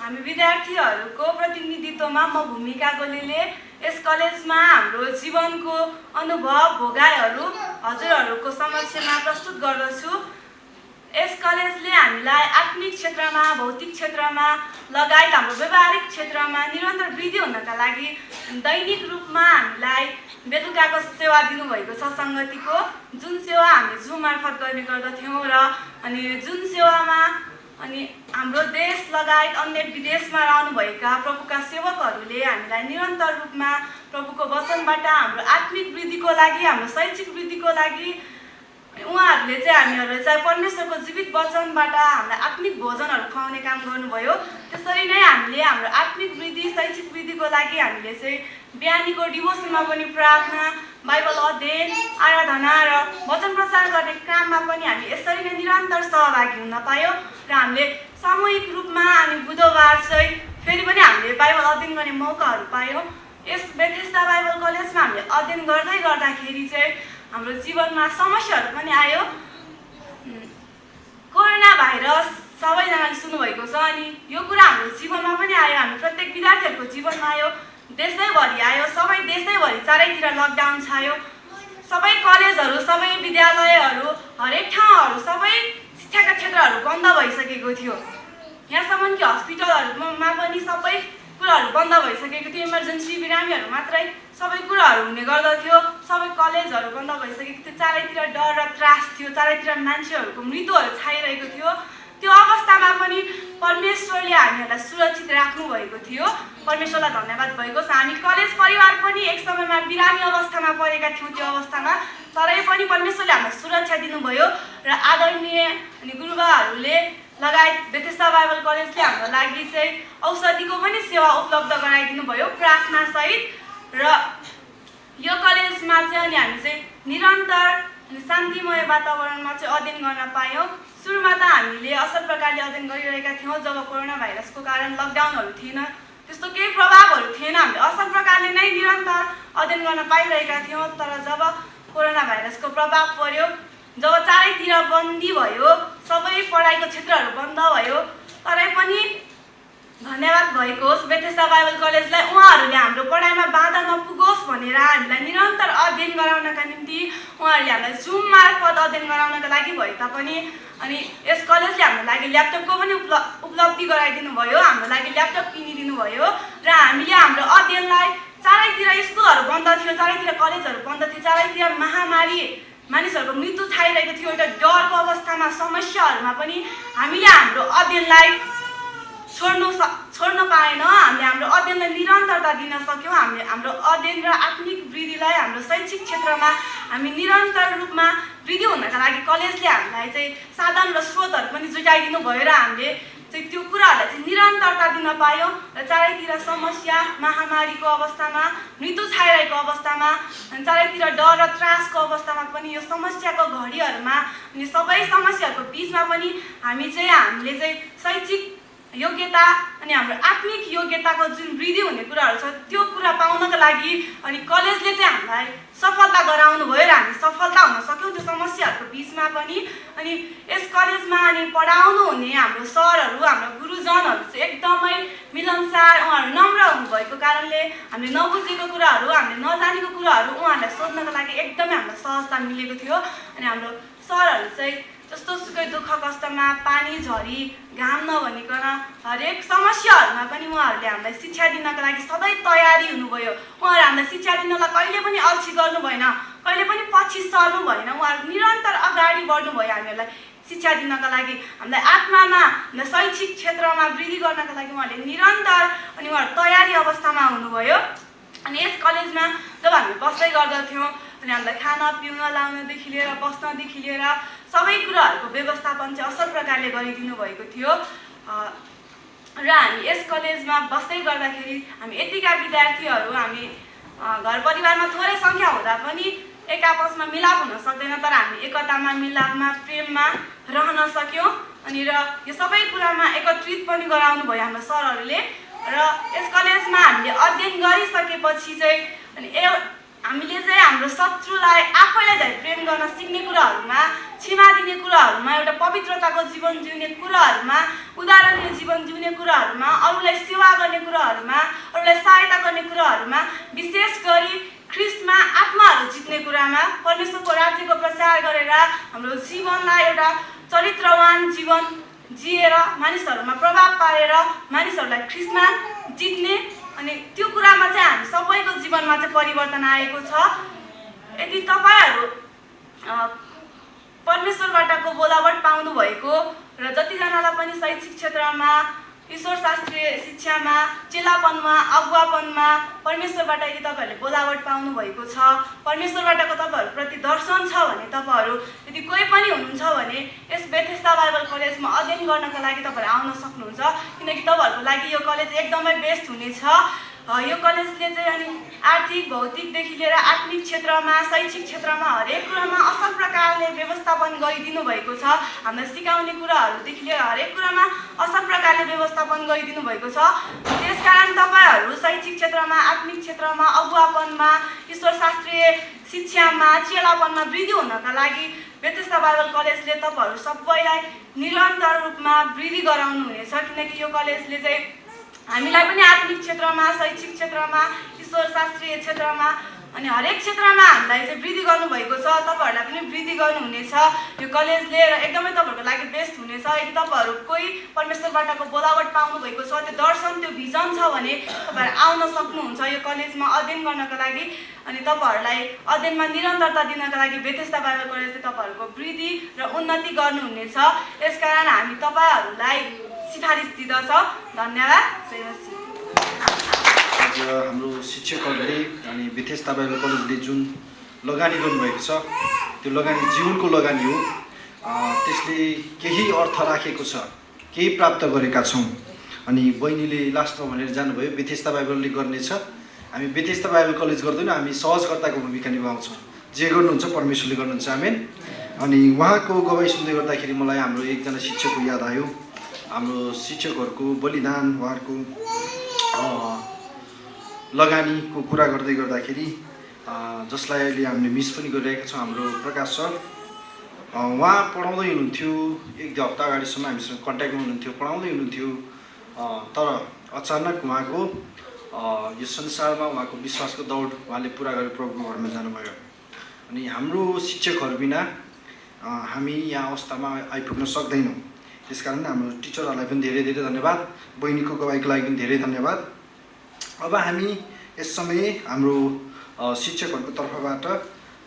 हामी विद्यार्थीहरूको प्रतिनिधित्वमा म भूमिका गोलेले यस कलेजमा हाम्रो जीवनको अनुभव भोगाइहरू हजुरहरूको समक्षमा प्रस्तुत गर्दछु। यस कलेजले हामीलाई आत्मिक क्षेत्रमा, भौतिक क्षेत्रमा लगायत हाम्रो व्यावहारिक क्षेत्रमा निरन्तर वृद्धि हुनका लागि दैनिक रूपमा हामीलाई बेलुकाको सेवा दिनुभएको छ। सङ्गतिको जुन सेवा हामी जुम मार्फत गर्ने गर्दथ्यौँ र जुन सेवामा हाम्रो देश लगायत अन्य विदेशमा रहनुभएका प्रभुका सेवकहरूले हामीलाई निरन्तर रूपमा प्रभुको वचनबाट हाम्रो आत्मिक वृद्धिको लागि, हाम्रो शैक्षिक वृद्धिको लागि उहाँहरूले चाहिँ हामीहरूलाई चाहिँ परमेश्वरको जीवित वचनबाट हामीलाई आत्मिक भोजनहरू खुवाउने काम गर्नुभयो। त्यसरी नै हामीले हाम्रो आत्मिक वृद्धि, शैक्षिक वृद्धिको लागि हामीले चाहिँ बिहानीको डिभोसनमा पनि प्रार्थना, बाइबल अध्ययन, आराधना र वचन प्रचार गर्ने काममा पनि हामी यसरी नै निरन्तर सहभागी हुन पायौँ र हामीले सामूहिक रूपमा बुधबार चाहिँ फेरि पनि हामीले बाइबल अध्ययन गर्ने मौकाहरू पायौँ। यस बेथेस्दा बाइबल कलेजमा हामीले अध्ययन गर्दै गर्दाखेरि चाहिँ हाम्रो जीवनमा समस्याहरू पनि आयो। कोरोना भाइरस सबैजनाले सुन्नुभएको छ, यो कुरा हाम्रो जीवनमा पनि आयो, हामी प्रत्येक विद्यार्थीहरूको जीवनमा आयो, देशैभरि आयो, सबै देशैभरि चारैतिर लकडाउन छायो। सबै कलेजहरू, सबै विद्यालयहरू, हरेक ठाउँहरू, सबै शिक्षाका क्षेत्रहरू बन्द भइसकेको थियो। यहाँसम्म कि हस्पिटलहरूमा पनि सबै कुराहरू बन्द भइसकेको थियो। इमर्जेन्सी बिरामीहरू मात्रै सबै कुराहरू हुने गर्दथ्यो। सबै कलेजहरू बन्द भइसकेको थियो। चारैतिर डर र त्रास थियो, चारैतिर मान्छेहरूको मृत्युहरू छाइरहेको थियो। त्यो अवस्थामा पनि परमेश्वरले हामीहरूलाई सुरक्षित राख्नुभएको थियो। परमेश्वरलाई धन्यवाद भएको छ। हामी कलेज परिवार पनि एक समयमा बिरामी अवस्थामा परेका थियौँ। त्यो अवस्थामा तरै पनि परमेश्वरले हामीलाई सुरक्षा दिनुभयो र आदरणीय गुरुबाहरूले लगायत बेथेस्दा बाइबल कलेजले हाम्रो लागि चाहिँ औषधिको पनि सेवा उपलब्ध गराइदिनु भयो प्रार्थनासहित। र यो कलेजमा चाहिँ हामी चाहिँ निरन्तर शान्तिमय वातावरणमा चाहिँ अध्ययन गर्न पायौँ। सुरुमा त हामीले असल प्रकारले अध्ययन गरिरहेका थियौँ। जब कोरोना भाइरसको कारण लकडाउनहरू थिएन, त्यस्तो केही प्रभावहरू थिएन, हामीले असल प्रकारले नै निरन्तर अध्ययन गर्न पाइरहेका थियौँ। तर जब कोरोना भाइरसको प्रभाव पर्यो, जब चारैतिर बन्दी भयो, सबै पढाइको क्षेत्रहरू बन्द भयो, तरै पनि धन्यवाद भएको होस् बेथेस्दा बाइबल कलेजलाई। उहाँहरूले हाम्रो पढाइमा बाधा नपुगोस् भनेर हामीलाई निरन्तर अध्ययन गराउनका निम्ति उहाँहरूले हामीलाई जुम मार्फत अध्ययन गराउनका लागि भए तापनि अनि यस कलेजले हाम्रो लागि ल्यापटपको पनि उपलब्धि गराइदिनु भयो, हाम्रो लागि ल्यापटप किनिदिनु भयो र हामीले हाम्रो अध्ययनलाई चारैतिर स्कुलहरू बन्द थियो, चारैतिर कलेजहरू बन्द थियो, चारैतिर महामारी मानिसहरूको मृत्यु छाइरहेको थियो, एउटा डरको अवस्थामा समस्याहरूमा पनि हामीले हाम्रो अध्ययनलाई छोड्न पाएन। हामीले हाम्रो अध्ययनलाई निरन्तरता दिन सक्यौँ। हामीले हाम्रो अध्ययन र आत्मिक वृद्धिलाई हाम्रो शैक्षिक क्षेत्रमा हामी निरन्तर रूपमा वृद्धि हुनका लागि कलेजले हामीलाई चाहिँ साधन र स्रोतहरू पनि जुटाइदिनु भयो र हामीले चाहिँ त्यो कुराहरूलाई चाहिँ निरन्तरता दिन पायौँ र चारैतिर समस्या महामारीको अवस्थामा, मृत्यु छाइरहेको अवस्थामा अनि चारैतिर डर र त्रासको अवस्थामा पनि यो समस्याको घडीहरूमा अनि सबै समस्याहरूको बिचमा पनि हामीले चाहिँ शैक्षिक योग्यता अनि हाम्रो आत्मिक योग्यताको जुन वृद्धि हुने कुराहरू छ त्यो कुरा पाउनको लागि अनि कलेजले चाहिँ हामीलाई सफलता गराउनु भयो र हामी सफलता हुन सक्यौँ त्यो समस्याहरूको बिचमा पनि। अनि यस कलेजमा अनि पढाउनु हुने हाम्रो सरहरू, हाम्रो गुरुजनहरू चाहिँ एकदमै मिलनसार, उहाँहरू नम्र हुनुभएको कारणले हामीले नबुझेको कुराहरू, हामीले नजानेको कुराहरू उहाँहरूलाई सोध्नको लागि एकदमै हामीलाई सहजता मिलेको थियो। अनि हाम्रो सरहरू चाहिँ जस्तो सुकै दुःख कष्टमा, पानी झरी घाम नभनिकन हरेक समस्याहरूमा पनि उहाँहरूले हामीलाई शिक्षा दिनको लागि सधैँ तयारी हुनुभयो। उहाँहरू हामीलाई शिक्षा दिनलाई कहिले पनि अल्छी गर्नु भएन, कहिले पनि पछि सर्नु भएन, उहाँहरू निरन्तर अगाडि बढ्नुभयो हामीहरूलाई शिक्षा दिनका लागि, हामीलाई आत्मामा, हामीलाई शैक्षिक क्षेत्रमा वृद्धि गर्नका लागि उहाँहरूले निरन्तर अनि उहाँहरू तयारी अवस्थामा हुनुभयो। अनि यस कलेजमा जब हामी बस्दै गर्दथ्यौँ अनि हामीलाई खाना पिउन लाउनदेखि लिएर बस्नदेखि लिएर सबै कुराहरूको व्यवस्थापन चाहिँ असल प्रकारले गरिदिनु भएको थियो। र हामी यस कलेजमा बस्दै गर्दाखेरि हामी यतिका विद्यार्थीहरू हामी घर परिवारमा थोरै सङ्ख्या हुँदा पनि एक आपसमा मिलाप हुन सक्दैन, तर हामी एकतामा, मिलापमा, प्रेममा रहन सक्यौँ। अनि र यो सबै कुरामा एकत्रित पनि गराउनु भयो हाम्रो सरहरूले। र यस कलेजमा हामीले अध्ययन गरिसकेपछि चाहिँ अनि हामीले चाहिँ हाम्रो शत्रुलाई आफैलाई चाहिँ प्रेम गर्न सिक्ने कुराहरूमा, क्षमा दिने कुराहरूमा, एउटा पवित्रताको जीवन जिउने कुराहरूमा, उदाहरणीय जीवन जिउने कुराहरूमा, अरूलाई सेवा गर्ने कुराहरूमा, अरूलाई सहायता गर्ने कुराहरूमा, विशेष गरी ख्रिस्टमा आत्माहरू जित्ने कुरामा, परमेश्वरको राज्यको प्रचार गरेर हाम्रो जीवनलाई एउटा चरित्रवान जीवन जिएर मानिसहरूमा प्रभाव पारेर मानिसहरूलाई ख्रिस्टमा जित्ने अनि त्यो कुरामा चाहिँ हामी सबैको जीवनमा चाहिँ परिवर्तन आएको छ। यदि तपाईँहरू परमेश्वरबाटको बोलावट पाउनु भएको र जतिजनालाई पनि शैक्षिक क्षेत्रमा, ईश्वर शास्त्रीय शिक्षामा, चेलापनमा, अगुवापनमा परमेश्वरबाट यदि तपाईँहरूले बोलावट पाउनु भएको छ, परमेश्वरबाटको तपाईँहरूप्रति दर्शन छ भने तपाईँहरू यदि कोही पनि हुनुहुन्छ भने यस बेथेस्दा बाइबल कलेजमा अध्ययन गर्नका लागि तपाईँहरू आउन सक्नुहुन्छ, किनकि तपाईँहरूको लागि यो कलेज एकदमै बेस्ट हुनेछ। यो कलेजले चाहिँ अनि आर्थिक, भौतिकदेखि लिएर आत्मिक क्षेत्रमा, शैक्षिक क्षेत्रमा हरेक कुरामा असल प्रकारले व्यवस्थापन गरिदिनु भएको छ। हामीलाई सिकाउने कुराहरूदेखि लिएर हरेक कुरामा असल प्रकारले व्यवस्थापन गरिदिनु भएको छ। त्यसकारण तपाईँहरू शैक्षिक क्षेत्रमा, आत्मिक क्षेत्रमा, अगुवापनमा, ईश्वर शास्त्रीय शिक्षामा, चेलापनमा वृद्धि हुनका लागि बेथेस्दा बाइबल कलेजले तपाईँहरू सबैलाई निरन्तर रूपमा वृद्धि गराउनु हुनेछ। किनकि यो कलेजले चाहिँ हामीलाई पनि आत्मिक क्षेत्रमा, शैक्षिक क्षेत्रमा, ईश्वर शास्त्रीय क्षेत्रमा अनि हरेक क्षेत्रमा हामीलाई चाहिँ वृद्धि गर्नुभएको छ। तपाईँहरूलाई पनि वृद्धि गर्नुहुनेछ यो कलेजले र एकदमै तपाईँहरूको लागि बेस्ट हुनेछ। यदि तपाईँहरू कोही परमेश्वरबाटको बोलावट पाउनुभएको छ, त्यो दर्शन, त्यो भिजन छ भने तपाईँहरू आउन सक्नुहुन्छ यो कलेजमा अध्ययन गर्नका लागि। अनि तपाईँहरूलाई अध्ययनमा निरन्तरता दिनका लागि बेथेस्दा बाइबल कलेजले तपाईँहरूको वृद्धि र उन्नति गर्नुहुनेछ। यसकारण हामी तपाईँहरूलाई सिफारिस दिँदछौँ। धन्यवाद। आज हाम्रो शिक्षकहरूले अनि बेथेस्दा बाइबल कलेजले जुन लगानी गर्नुभएको छ त्यो लगानी जीवनको लगानी हो। त्यसले केही अर्थ राखेको छ, केही प्राप्त गरेका छौँ। अनि बहिनीले लास्टमा भनेर जानुभयो बेथेस्दा बाइबलले गर्नेछ, हामी बेथेस्दा बाइबल कलेज गर्दैनौँ, हामी सहजकर्ताको भूमिका निभाउँछौँ। जे गर्नुहुन्छ परमेश्वरले गर्नुहुन्छ। आमेन। अनि उहाँको गवाई सुन्दै गर्दाखेरि मलाई हाम्रो एकजना शिक्षकको याद आयो। हाम्रो शिक्षकहरूको बलिदान, उहाँहरूको लगानीको कुरा गर्दै गर्दाखेरि जसलाई अहिले हामीले मिस पनि गरिरहेका छौँ, हाम्रो प्रकाश सर, उहाँ पढाउँदै हुनुहुन्थ्यो। एक दुई हप्ता अगाडिसम्म हामीसँग कन्ट्याक्टमा हुनुहुन्थ्यो, पढाउँदै हुनुहुन्थ्यो। तर अचानक उहाँको यो संसारमा उहाँको विश्वासको दौड उहाँले पुरा गरेर प्रभुको घरमा जानुभयो। अनि हाम्रो शिक्षकहरू बिना हामी यहाँ अवस्थामा आइपुग्न सक्दैनौँ। त्यसकारण हाम्रो टिचरहरूलाई पनि धेरै धेरै धन्यवाद, बहिनीको गवाईको लागि पनि धेरै धन्यवाद। अब हामी यस समय हाम्रो शिक्षकहरूको तर्फबाट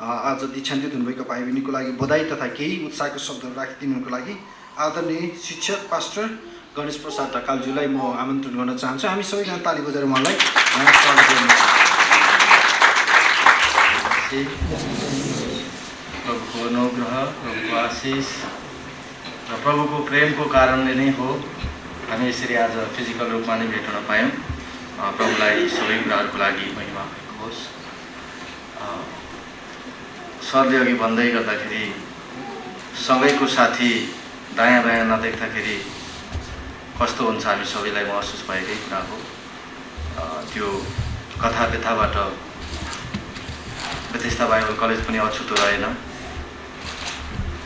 आज दीक्षान्तित हुनुभएका भाइ बहिनीको लागि बधाई तथा केही उत्साहको शब्दहरू राखिदिनुको लागि आदरणीय शिक्षक पास्टर गणेश प्रसाद ढकालज्यूलाई म आमन्त्रण गर्न चाहन्छु। हामी सबैजना ताली बजाएर उहाँलाई स्वागत गर्छौँ। प्रभुको अनुग्रह, प्रभुको आशिष र प्रभुको प्रेमको कारणले नै हो हामी यसरी आज फिजिकल रूपमा नै भेट्न पायौँ। प्रभुलाई सबै कुराहरूको लागि महिमा भएको होस्। सरले अघि भन्दै गर्दाखेरि सँगैको साथी दायाँ बायाँ नदेख्दाखेरि कस्तो हुन्छ हामी सबैलाई महसुस भएकै कुरा हो। त्यो कथा व्यथाबाट बेथेस्दा बाइबल कलेज पनि अछुतो रहेन।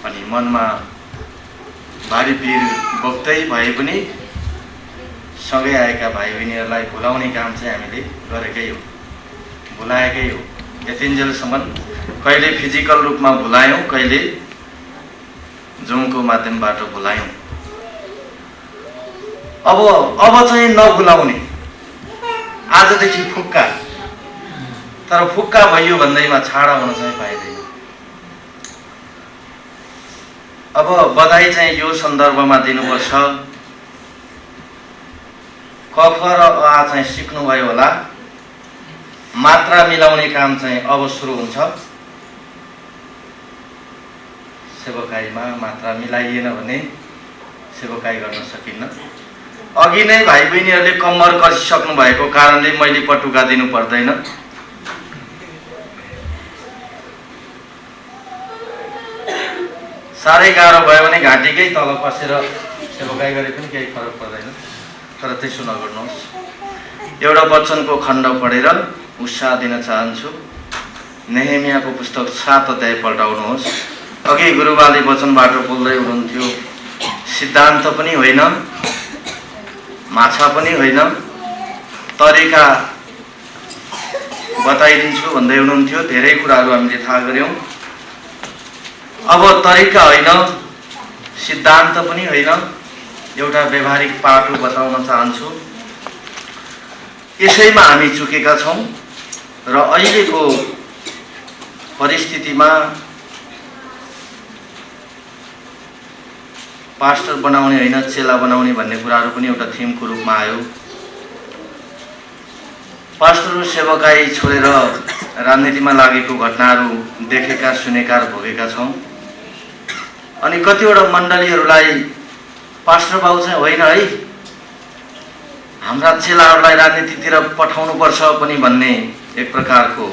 अनि मनमा भारी पीर बोक्दै भए पनि सँगै आएका भाइ बहिनीहरूलाई भुलाउने काम चाहिँ हामीले गरेकै हो, भुलाएकै हो। यतिन्जेलसम्म कहिले फिजिकल रूपमा भुलायौँ, कहिले जुमको माध्यमबाट भुलायौँ। अब चाहिँ नभुलाउने, आजदेखि फुक्का। तर फुक्का भइयो भन्दैमा छाडा हुन चाहिँ पाइँदैन। अब बधाई चाहिँ यो सन्दर्भमा दिनुपर्छ। क ख र आ चाहिँ सिक्नुभयो होला। मात्रा मिलाउने काम चाहिँ अब सुरु हुन्छ। सेवकाईमा मात्रा मिलाइएन भने सेवकाई गर्न सकिन्न। अघि नै भाइ बहिनीहरूले कम्मर कसिसक्नु भएको कारणले मैले पटुका दिनु पर्दैन। साह्रै गाह्रो भयो भने घाँटीकै तल कसेर सेवकाई गरे पनि केही फरक पर्दैन। तर त्यसो नगर्नुहोस्। एउटा वचनको खण्ड पढेर उत्साह दिन चाहन्छु। नेहेमियाको पुस्तक 7 अध्याय पल्टाउनुहोस्। अघि गुरुबाले वचनबाट बोल्दै हुनुहुन्थ्यो। सिद्धान्त पनि होइन, माछा पनि होइन, तरिका बताइदिन्छु भन्दै हुनुहुन्थ्यो। धेरै कुराहरू हामीले थाहा गऱ्यौँ। अब तरिका होइन, सिद्धान्त पनि होइन, एउटा व्यवहारिक पाटो बताउन चाहन्छु। यसैमा हामी चुकेका छौँ र अहिलेको परिस्थितिमा पास्टर बनाउने होइन, चेला बनाउने भन्ने कुराहरू पनि एउटा थिमको रूपमा आयो। पास्टर सेवकाई छोडेर राजनीतिमा लागेको घटनाहरू देखेका, सुनेका र भोगेका छौँ। अनि कतिवटा मण्डलीहरूलाई पास्टर बाबु चाहिँ होइन है, हाम्रा चेलाहरूलाई राजनीतितिर पठाउनुपर्छ पनि भन्ने एक प्रकारको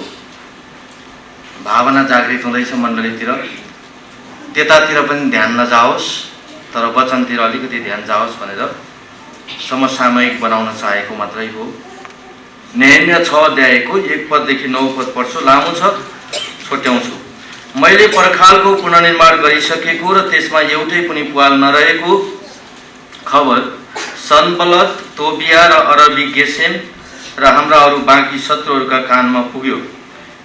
भावना जागृत हुँदैछ मण्डलीतिर। त्यतातिर पनि ध्यान नजाओस्, तर वचनतिर अलिकति ध्यान जाओस् भनेर समसामयिक बनाउन चाहेको मात्रै हो। नेहेमिया 6 अध्यायको 1 पददेखि 9 पद पढ्छु। लामो छ, छोट्याउँछु। मैले पर्खालको पुनर्निर्माण गरिसकेको र त्यसमा एउटै पनि पुवाल नरहेको खबर सनबलत, तोबिया र अरबी गेसेम र हाम्रा अरू बाँकी शत्रुहरूका कानमा पुग्यो।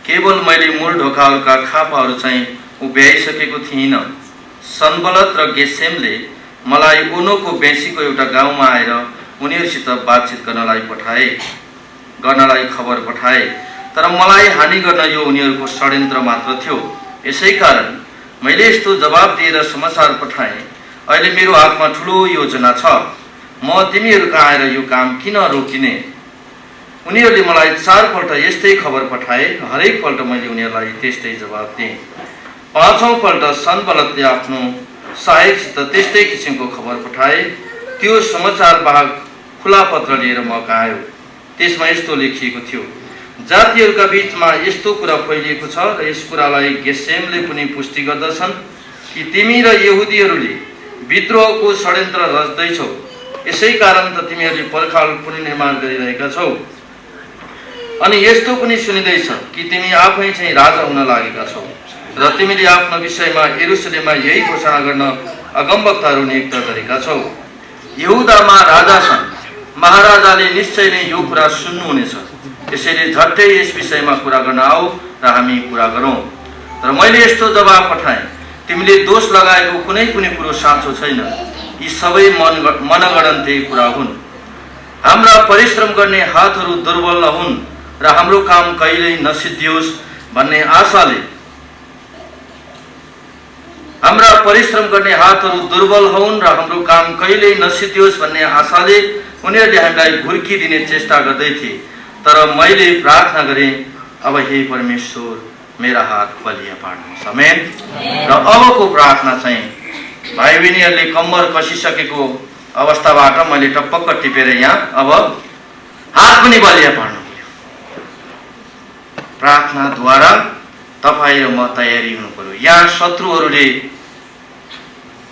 केवल मैले मूल ढोकाहरूका खापाहरू चाहिँ उभ्याइसकेको थिइनँ। सनबलत र गेसेमले मलाई ओनोको बेसीको एउटा गाउँमा आएर उनीहरूसित बातचित गर्नलाई खबर पठाए। तर मलाई हानि गर्न यो उनीहरूको षड्यन्त्र मात्र थियो। यसै कारण मैले यस्तो जवाब दिएर समाचार पठाएँ, अहिले मेरो हातमा ठुलो योजना छ। म तिमीहरूका आएर यो काम किन रोकिने? उनीहरूले मलाई 4 पल्ट यस्तै खबर पठाए। हरेक पल्ट मैले उनीहरूलाई त्यस्तै जवाब दिएँ। 5औं पल्ट सनबलतले आफ्नो सहायकसित त्यस्तै किसिमको खबर पठाए। त्यो समाचार वाहक खुला पत्र लिएर म कहाँ आयो। त्यसमा यस्तो लेखिएको थियो, जातिहरूका बीचमा यस्तो कुरा फैलिएको छ र यस कुरालाई गेसेमले पनि पुष्टि गर्दछन् कि तिमी र यहुदीहरूले विद्रोहको षड्यन्त्र रच्दैछौ। यसै कारण त तिमीहरूले पर्खाल पुनर्निर्माण गरिरहेका छौ। अनि यस्तो पनि सुनिँदैछ कि तिमी आफै चाहिँ राजा हुन लागेका छौ र तिमीले आफ्नो विषयमा यरुसलेममा यही घोषणा गर्न अगमवक्ताहरू नियुक्त गरेका छौ। यहुदामा राजा छन्, महाराजाले निश्चय नै यो कुरा सुन्नुहुनेछ। यसैले झट्टै यस विषयमा कुरा गर्न आऊ र हामी कुरा गरौँ। तर मैले यस्तो जवाब पठाएँ, तिमीले दोष लगाएको कुनै पनि कुरो साँचो छैन। यी सबै मनगणन्ते कुरा हुन्। हाम्रा परिश्रम गर्ने हातहरू दुर्बल नहुन् र हाम्रो काम कहिल्यै नसिद्धियोस् भन्ने आशाले हाम्रा परिश्रम गर्ने हातहरू दुर्बल हुन् र हाम्रो काम कहिल्यै नसिद्धियोस् भन्ने आशाले उनीहरूले हामीलाई घुर्किदिने चेष्टा गर्दै थिए। तर मैले प्रार्थना गरेँ, अब हे परमेश्वर मेरा हात बलिया पार्नुहोस्। आमेन। र अबको प्रार्थना चाहिँ भाइ बहिनीहरूले कम्मर कसिसकेको अवस्थाबाट मैले टपक्क टिपेर यहाँ अब हात पनि बलिया पार्नु पर्यो। प्रार्थनाद्वारा तपाईँ र म तयारी हुनु पर्यो। यहाँ शत्रुहरूले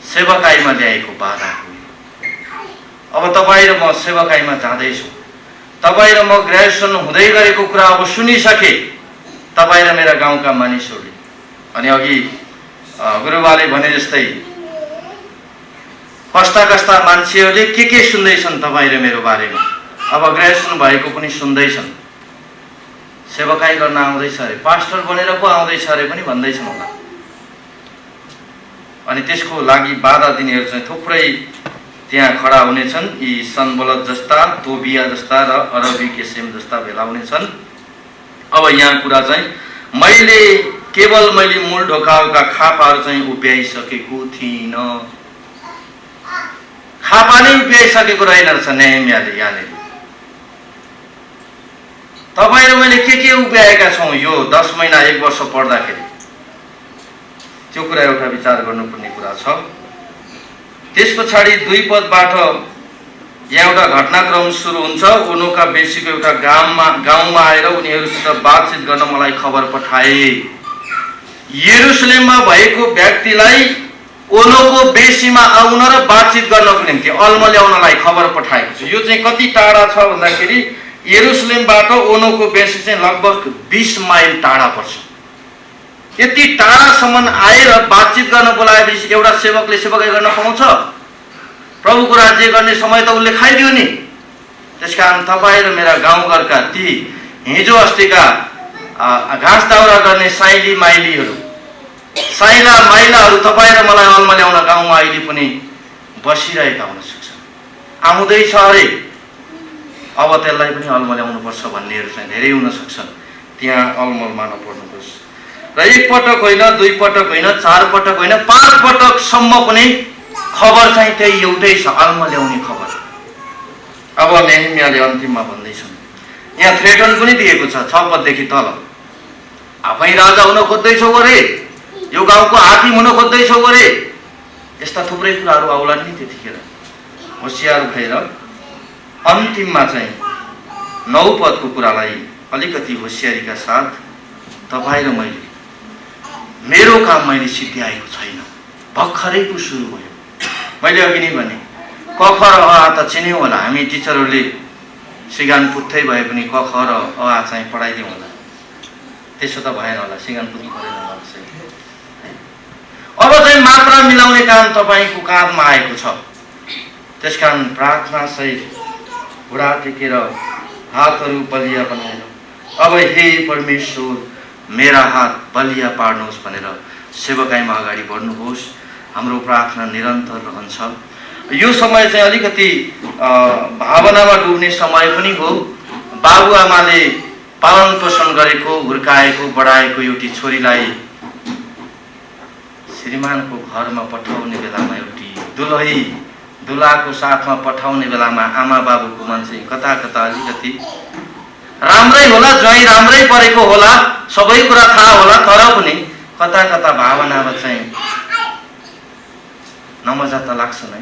सेवकाईमा ल्याएको बाधा हो। अब तपाईँ र म सेवकाईमा जाँदैछौँ। तपाईँ र म ग्रेजुएसन हुँदै गरेको कुरा अब सुनिसके तपाईँ र मेरा गाउँका मानिसहरूले। अनि अघि गुरुबाले भने जस्तै कस्ता कस्ता मान्छेहरूले के सुन्दैछन् तपाईँ र मेरो बारेमा। अब ग्रेजुएसन भएको पनि सुन्दैछन्, सेवकाई गर्न आउँदैछ अरे, पास्टर बनेर पो आउँदैछ अरे पनि भन्दैछन् होला। अनि त्यसको लागि बाधा दिनेहरू चाहिँ थुप्रै त्यहाँ खडा हुनेछन्। यी सनबलत जस्ता, तोबिया जस्ता र अरबी केसेम जस्ता भेला हुनेछन्। अब यहाँ कुरा चाहिँ मैले मूल ढोकाका खापाहरू चाहिँ उभ्याइसकेको थिइनँ। खापा नै उभ्याइसकेको रहेन रहेछ नेहेमियाले। यहाँनिर तपाईँ र मैले के उभ्याएका छौँ यो 10 महिना 1 वर्ष पढ्दाखेरि, त्यो कुरा एउटा विचार गर्नुपर्ने कुरा छ। त्यस पछाडि 2 पदबाट यहाँ एउटा घटनाक्रम सुरु हुन्छ। ओनोका बेसीको एउटा गाउँमा आएर उनीहरूसित बातचित गर्न मलाई खबर पठाए। यरुसलेममा भएको व्यक्तिलाई ओनोको बेसीमा आउन र बातचित गर्नको निम्ति अल्म ल्याउनलाई खबर पठाएको छ। यो चाहिँ कति टाढा छ भन्दाखेरि यरुसलेमबाट ओनोको बेसी चाहिँ लगभग 20 माइल टाढा पर्छ। यति टाढासम्म आएर बातचित गर्न बोलाएपछि एउटा सेवकले सेवकाई गर्न पाउँछ? प्रभुको राज्य गर्ने समय त उसले खाइदियो नि। त्यसकारण तपाईँ र मेरा गाउँघरका ती हिजो अस्तिका घाँस दाउरा गर्ने साइली माइलीहरू, साइला माइलाहरू तपाईँ र मलाई अल्म ल्याउन गाउँमा अहिले पनि बसिरहेका हुन सक्छन्। आउँदैछ अरे, अब त्यसलाई पनि अल्म ल्याउनुपर्छ भन्नेहरू चाहिँ धेरै हुन सक्छन्। त्यहाँ अलमलमा नपर्नुहोस्। र 1 पटक होइन, 2 पटक होइन, 4 पटक होइन, 5 पटकसम्म पनि खबर चाहिँ त्यही एउटै छ, अल्म ल्याउने खबर। अब नेहेमियाले अन्तिममा भन्दैछन्, यहाँ थ्रेटन पनि दिएको छ 6 पददेखि तल। आफै राजा हुन खोज्दैछौ अरे, यो गाउँको हाकिम हुन खोज्दैछौ अरे, यस्ता थुप्रै कुराहरू आउलान् नि त्यतिखेर। होसियार भएर अन्तिममा चाहिँ 9 पदको कुरालाई अलिकति होसियारीका साथ तपाईँ र मैले मेरो काम मैले सिद्ध्याएको छैन, भर्खरै पो सुरु भयो। मैले अघि नै भने क ख र अ त चिन्यौँ होला। हामी टिचरहरूले सिगान पुग्दै भए पनि क ख र अ चाहिँ पढाइदिउँ होला। त्यसो त भएन होला, सिगान पुग्नु परेन होला। अब चाहिँ मात्रा मिलाउने काम तपाईँको काँधमा आएको छ। त्यसकारण प्रार्थना सहित बुढा टेकेर हातहरू बलिया बनाएर अब हे परमेश्वर मेरा हात बलिया पार्नुहोस् भनेर सेवकाईमा अगाडि बढ्नुहोस्। हाम्रो प्रार्थना निरन्तर रहन्छ। यो समय चाहिँ अलिकति भावनामा डुब्ने समय पनि हो। बाबुआमाले पालन पोषण गरेको, हुर्काएको, बढाएको एउटी छोरीलाई श्रीमानको घरमा पठाउने बेलामा एउटी दुलाको साथमा पठाउने बेलामा आमा बाबुको मन चाहिँ कता कता अलिकति राम्रै होला, ज्वाइँ राम्रै परेको होला, सबै कुरा थाहा होला, तर पनि कता कता भावनामा चाहिँ नमजा त लाग्छ नै।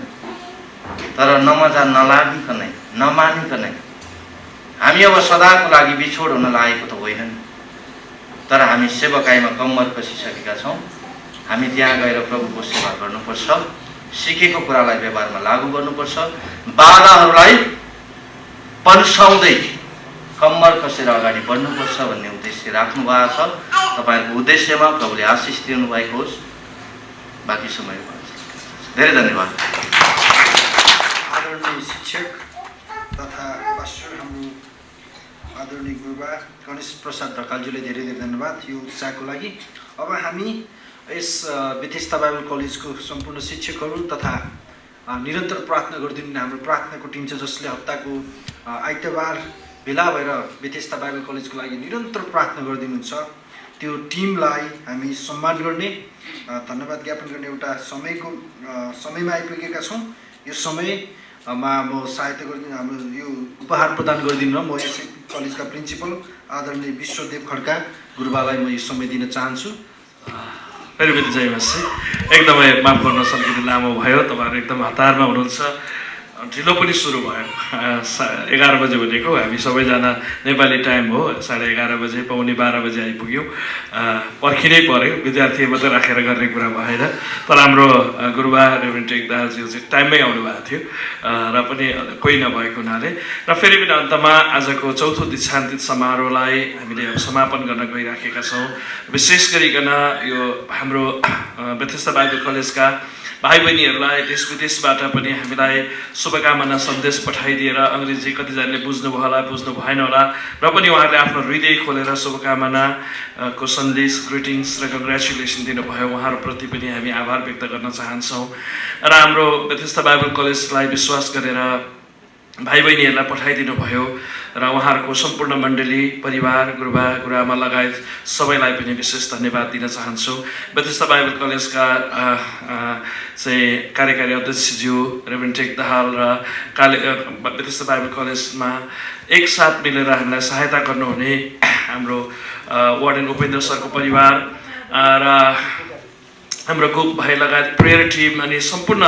तर नमजा नलागिकनै, नमानिकनै हामी अब सदाको लागि बिछोड हुन लागेको त होइन नि। तर हामी सेवकाईमा कम्मर कसिसकेका छौँ। हामी त्यहाँ गएर प्रभुको सेवा गर्नुपर्छ, सिकेको कुरालाई व्यवहारमा लागू गर्नुपर्छ, बाधाहरूलाई पन्साउँदै कम्मर कसेर अगाडि बढ्नुपर्छ भन्ने उद्देश्य राख्नु भएको छ। तपाईँहरूको उद्देश्यमा प्रभुले आशिष दिनु भएको होस्। बाँकी समय धेरै धन्यवाद। आदरणीय शिक्षक तथा पास्टर हाम्रो आदरणीय गुरुबा गणेश प्रसाद ढकालज्यूले धेरै धेरै धन्यवाद यो उत्साहको लागि। अब हामी यस बेथेस्दा बाइबल कलेजको सम्पूर्ण शिक्षकहरू तथा निरन्तर प्रार्थना गरिदिनु हाम्रो प्रार्थनाको टिम छ जसले हप्ताको आइतबार भेला भएर बेथेस्दा बाइबल कलेजको लागि निरन्तर प्रार्थना गरिदिनुहुन्छ, त्यो टिमलाई हामी सम्मान गर्ने धन्यवाद ज्ञापन गर्ने एउटा समयमा आइपुगेका छौँ। यो समयमा म सहायता गरिदिनु हाम्रो यो उपहार प्रदान गरिदिनु म यस कलेजका प्रिन्सिपल आदरणीय विश्वदेव खड्का गुरुबालाई म यो समय दिन चाहन्छु। फेरि पनि जय मसी। एकदमै माफ गर्न सकिने लामो भयो, तपाईँहरू एकदम हतारमा हुनुहुन्छ, ढिलो पनि सुरु भयो। 11 बजे भनेको हामी सबैजना नेपाली टाइम हो 11:30 बजे 11:45 बजे आइपुग्यौँ। पर्खिनै पर्यो, विद्यार्थी मात्रै राखेर गर्ने कुरा भएन। तर हाम्रो गुरुबा रेभरेन्ड टेक दाहालज्यू चाहिँ टाइममै आउनुभएको थियो र पनि कोही नभएको हुनाले र फेरि पनि अन्तमा आजको चौथो दीक्षान्त समारोहलाई हामीले समापन गर्न गइराखेका छौँ। विशेष गरिकन यो हाम्रो बेथेस्दा बाइबल कलेजका भाइ बहिनीहरूलाई देश विदेशबाट पनि हामीलाई शुभकामना सन्देश पठाइदिएर अङ्ग्रेजी कतिजनाले बुझ्नुभयो होला, बुझ्नु भएन होला र पनि उहाँहरूले आफ्नो हृदय खोलेर शुभकामनाको सन्देश, ग्रिटिङ्स र कङ्ग्रेचुलेसन दिनुभयो। उहाँहरूप्रति पनि हामी आभार व्यक्त गर्न चाहन्छौँ र हाम्रो बेथेस्दा बाइबल कलेजलाई विश्वास गरेर भाइ बहिनीहरूलाई पठाइदिनु भयो र उहाँहरूको सम्पूर्ण मण्डली, परिवार, गुरुबा गुरुआमा लगायत सबैलाई पनि विशेष धन्यवाद दिन चाहन्छु। बेथेस्दा बाइबल कलेजका चाहिँ कार्यकारी अध्यक्षज्यू रेभरेन्ड टेक दाहाल र बेथेस्दा बाइबल कलेजमा एकसाथ मिलेर हामीलाई सहायता गर्नुहुने हाम्रो वार्डन उपेन्द्र सरको परिवार र हाम्रो गुप भाइ लगायत प्रेयर टिम अनि सम्पूर्ण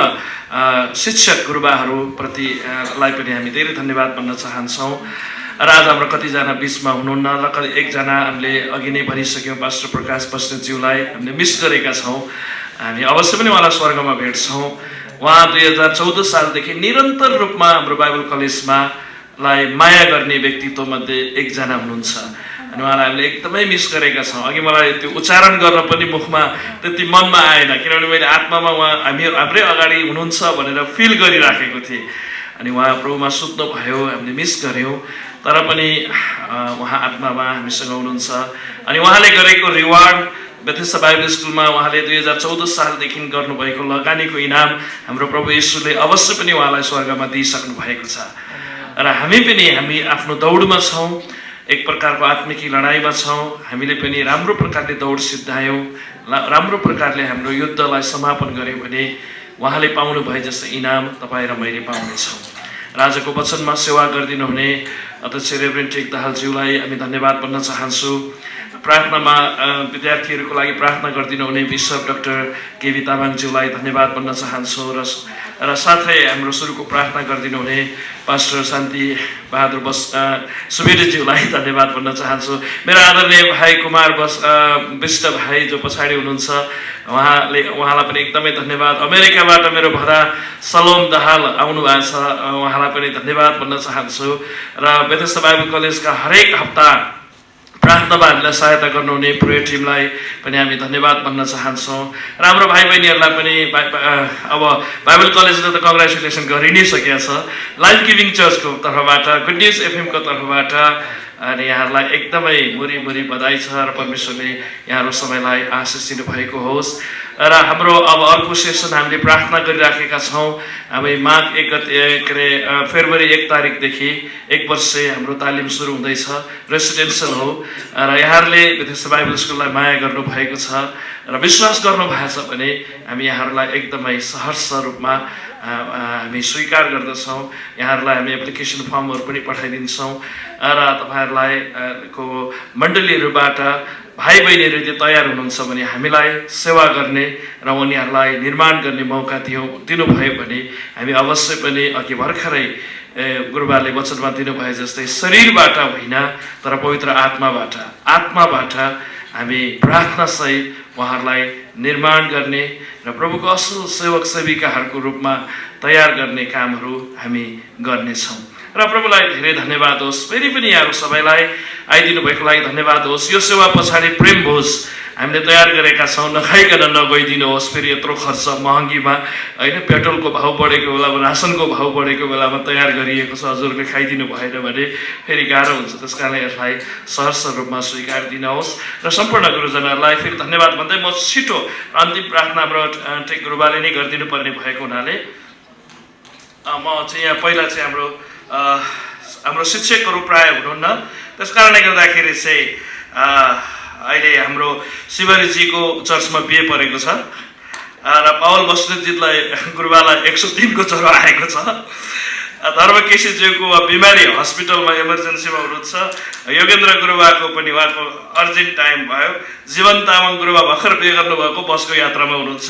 शिक्षक गुरुबाहरूप्रति लाई पनि हामी धेरै धन्यवाद भन्न चाहन्छौँ। र आज हाम्रो कतिजना बिचमा हुनुहुन्न र एकजना हामीले अघि नै भनिसक्यौँ, पास्टर प्रकाश बस्नेतज्यूलाई हामीले मिस गरेका छौँ। हामी अवश्य पनि उहाँलाई स्वर्गमा भेट्छौँ। उहाँ 2014 सालदेखि निरन्तर रूपमा हाम्रो बाइबल कलेजमा माया गर्ने व्यक्तित्वमध्ये एकजना हुनुहुन्छ अनि उहाँलाई हामीले एकदमै मिस गरेका छौँ। अघि मलाई त्यो उच्चारण गर्न पनि मुखमा त्यति मनमा आएन, किनभने मैले आत्मामा उहाँ हाम्रै अगाडि हुनुहुन्छ भनेर फिल गरिराखेको थिएँ। अनि उहाँ प्रभुमा सुत्नु भयो, हामीले मिस गऱ्यौँ, तर पनि उहाँ आत्मामा हामीसँग हुनुहुन्छ। अनि उहाँले गरेको रिवार्ड बेथेस्दा बाइबल स्कुलमा उहाँले 2014 सालदेखि गर्नुभएको लगानीको इनाम हाम्रो प्रभु येशूले अवश्य पनि उहाँलाई स्वर्गमा दिइसक्नु भएको छ। र हामी आफ्नो दौडमा छौँ, एक प्रकारको आत्मिकी लडाइँमा छौँ। हामीले पनि राम्रो प्रकारले दौड सिद्धायौँ, राम्रो प्रकारले हाम्रो युद्धलाई समापन गऱ्यौँ भने उहाँले पाउनु भए जस्तो इनाम तपाईँ र मैले पाउनेछौँ। राजाको वचनमा सेवा गरिदिनु हुने अध्यक्ष रेभरेन्ड टेक दाहालज्यूलाई हामी धन्यवाद भन्न चाहन्छु। प्रार्थनामा विद्यार्थीहरूको लागि प्रार्थना गरिदिनु हुने बिशप डाक्टर केबी तामाङज्यूलाई धन्यवाद भन्न चाहन्छु र साथै हाम्रो सुरुको प्रार्थना गरिदिनु हुने पास्टर शान्ति बहादुर सुवेदीज्यूलाई धन्यवाद भन्न चाहन्छु। मेरो आदरणीय भाइ कुमार विष्ट भाइ जो पछाडि हुनुहुन्छ उहाँलाई पनि एकदमै धन्यवाद। अमेरिकाबाट मेरो भरा सलोम दाहाल आउनु भएको छ, उहाँलाई पनि धन्यवाद भन्न चाहन्छु। र बेथेस्दा बाइबल कलेजका हरेक हप्ता प्रार्थनामा हामीलाई सहायता गर्नुहुने प्रेयर टिमलाई पनि हामी धन्यवाद भन्न चाहन्छौँ। र हाम्रो भाइ बहिनीहरूलाई पनि अब बाइबल कलेजले त कङ्ग्रेचुलेसन गरि नै सकेको छ, लाइफ गिभिङ चर्चको तर्फबाट, गुड न्युज एफएमको तर्फबाट अनि यहाँहरूलाई एकदमै मुरी बधाई छ र परमेश्वरले यहाँहरू सबैलाई आशिष दिनुभएको होस्। र हाम्रो अब अर्को सेसन हामीले प्रार्थना गरिराखेका छौँ। हामी माघ 1 गते फेब्रुअरी 1 तारिकदेखि 1 वर्ष हाम्रो तालिम सुरु हुँदैछ, रेसिडेन्सियल हो र यहाँहरूले बेथेस्दा बाइबल स्कुललाई माया गर्नुभएको छ र विश्वास गर्नुभएको छ भने हामी यहाँहरूलाई एकदमै सहर्ष रूपमा हामी स्वीकार गर्दछौँ। यहाँहरूलाई हामी एप्लिकेसन फर्महरू पनि पठाइदिन्छौँ र तपाईँहरूलाई को मण्डलीहरूबाट भाइ बहिनीहरू यदि तयार हुनुहुन्छ भने हामीलाई सेवा गर्ने र उनीहरूलाई निर्माण गर्ने मौका दिनुभयो भने हामी अवश्य पनि अघि भर्खरै गुरुबाले वचनमा दिनुभए जस्तै शरीरबाट होइन तर पवित्र आत्माबाट हामी प्रार्थनासहित उहाँहरूलाई निर्माण गर्ने र प्रभुको असल सेवक सेविकाहरूको रूपमा तयार गर्ने कामहरू हामी गर्नेछौँ। र प्रभुलाई धेरै धन्यवाद होस्। फेरि पनि यहाँहरू सबैलाई आइदिनु भएको लागि धन्यवाद होस्। यो सेवा पछाडि प्रेम भोज हामीले तयार गरेका छौँ, नखाइकन नगइदिनुहोस्। फेरि यत्रो खर्च महँगीमा होइन, पेट्रोलको भाउ बढेको बेलामा, रासनको भाउ बढेको बेलामा तयार गरिएको छ, हजुरले खाइदिनु भएन भने फेरि गाह्रो हुन्छ। त्यस कारणले यसलाई सहर्ष रूपमा स्वीकार दिनुहोस्। र सम्पूर्ण गुरुजनहरूलाई फेरि धन्यवाद भन्दै म छिटो अन्तिम प्रार्थना हाम्रो टेक गुरुबाले नै गरिदिनु पर्ने भएको हुनाले म चाहिँ यहाँ पहिला चाहिँ हाम्रो शिक्षकहरू प्राय हुनुहुन्न, त्यस कारणले गर्दाखेरि चाहिँ अहिले हाम्रो शिवरीजीको चर्चमा बिहे परेको छ र पावल बस्नेतजीलाई गुरुबालाई 103 को ज्वरो आएको छ। धर्म केसीज्यूको बिमारी हस्पिटलमा इमर्जेन्सीमा हुनुहुन्छ। योगेन्द्र गुरुबाको पनि उहाँको अर्जेन्ट टाइम भयो। जीवन तामाङ गुरुबा भर्खर बिहे गर्नुभएको बसको यात्रामा हुनुहुन्छ।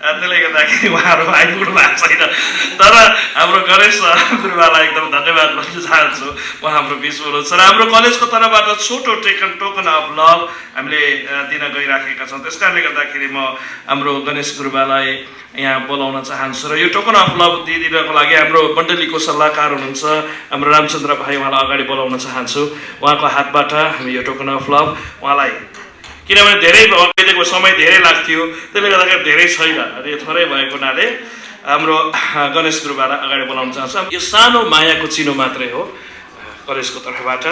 त्यसले गर्दाखेरि उहाँहरू आइपुग्नु भएको छैन। तर हाम्रो गणेश गुरुबालाई एकदम धन्यवाद भन्न चाहन्छु, उहाँ हाम्रो बिचमा हुनुहुन्छ र हाम्रो कलेजको तर्फबाट छोटो टोकन अफ लभ हामीले दिन गइराखेका छौँ। त्यस कारणले गर्दाखेरि म हाम्रो गणेश गुरुबालाई यहाँ बोलाउन चाहन्छु र यो टोकन अफ लभ दिइदिनको लागि हाम्रो मण्डलीको सल्लाहकार हुनुहुन्छ हाम्रो रामचन्द्र भाइ, उहाँलाई अगाडि बोलाउन चाहन्छु। उहाँको हातबाट हामी यो टोकन अफ लभ उहाँलाई, किनभने धेरै अहिलेको समय धेरै लाग्थ्यो, त्यसले गर्दाखेरि धेरै छैन, यो थोरै भएको हुनाले हाम्रो गणेश गुरुबालाई अगाडि बोलाउन चाहन्छु। यो सानो मायाको चिनो मात्रै हो कलेजको तर्फबाट।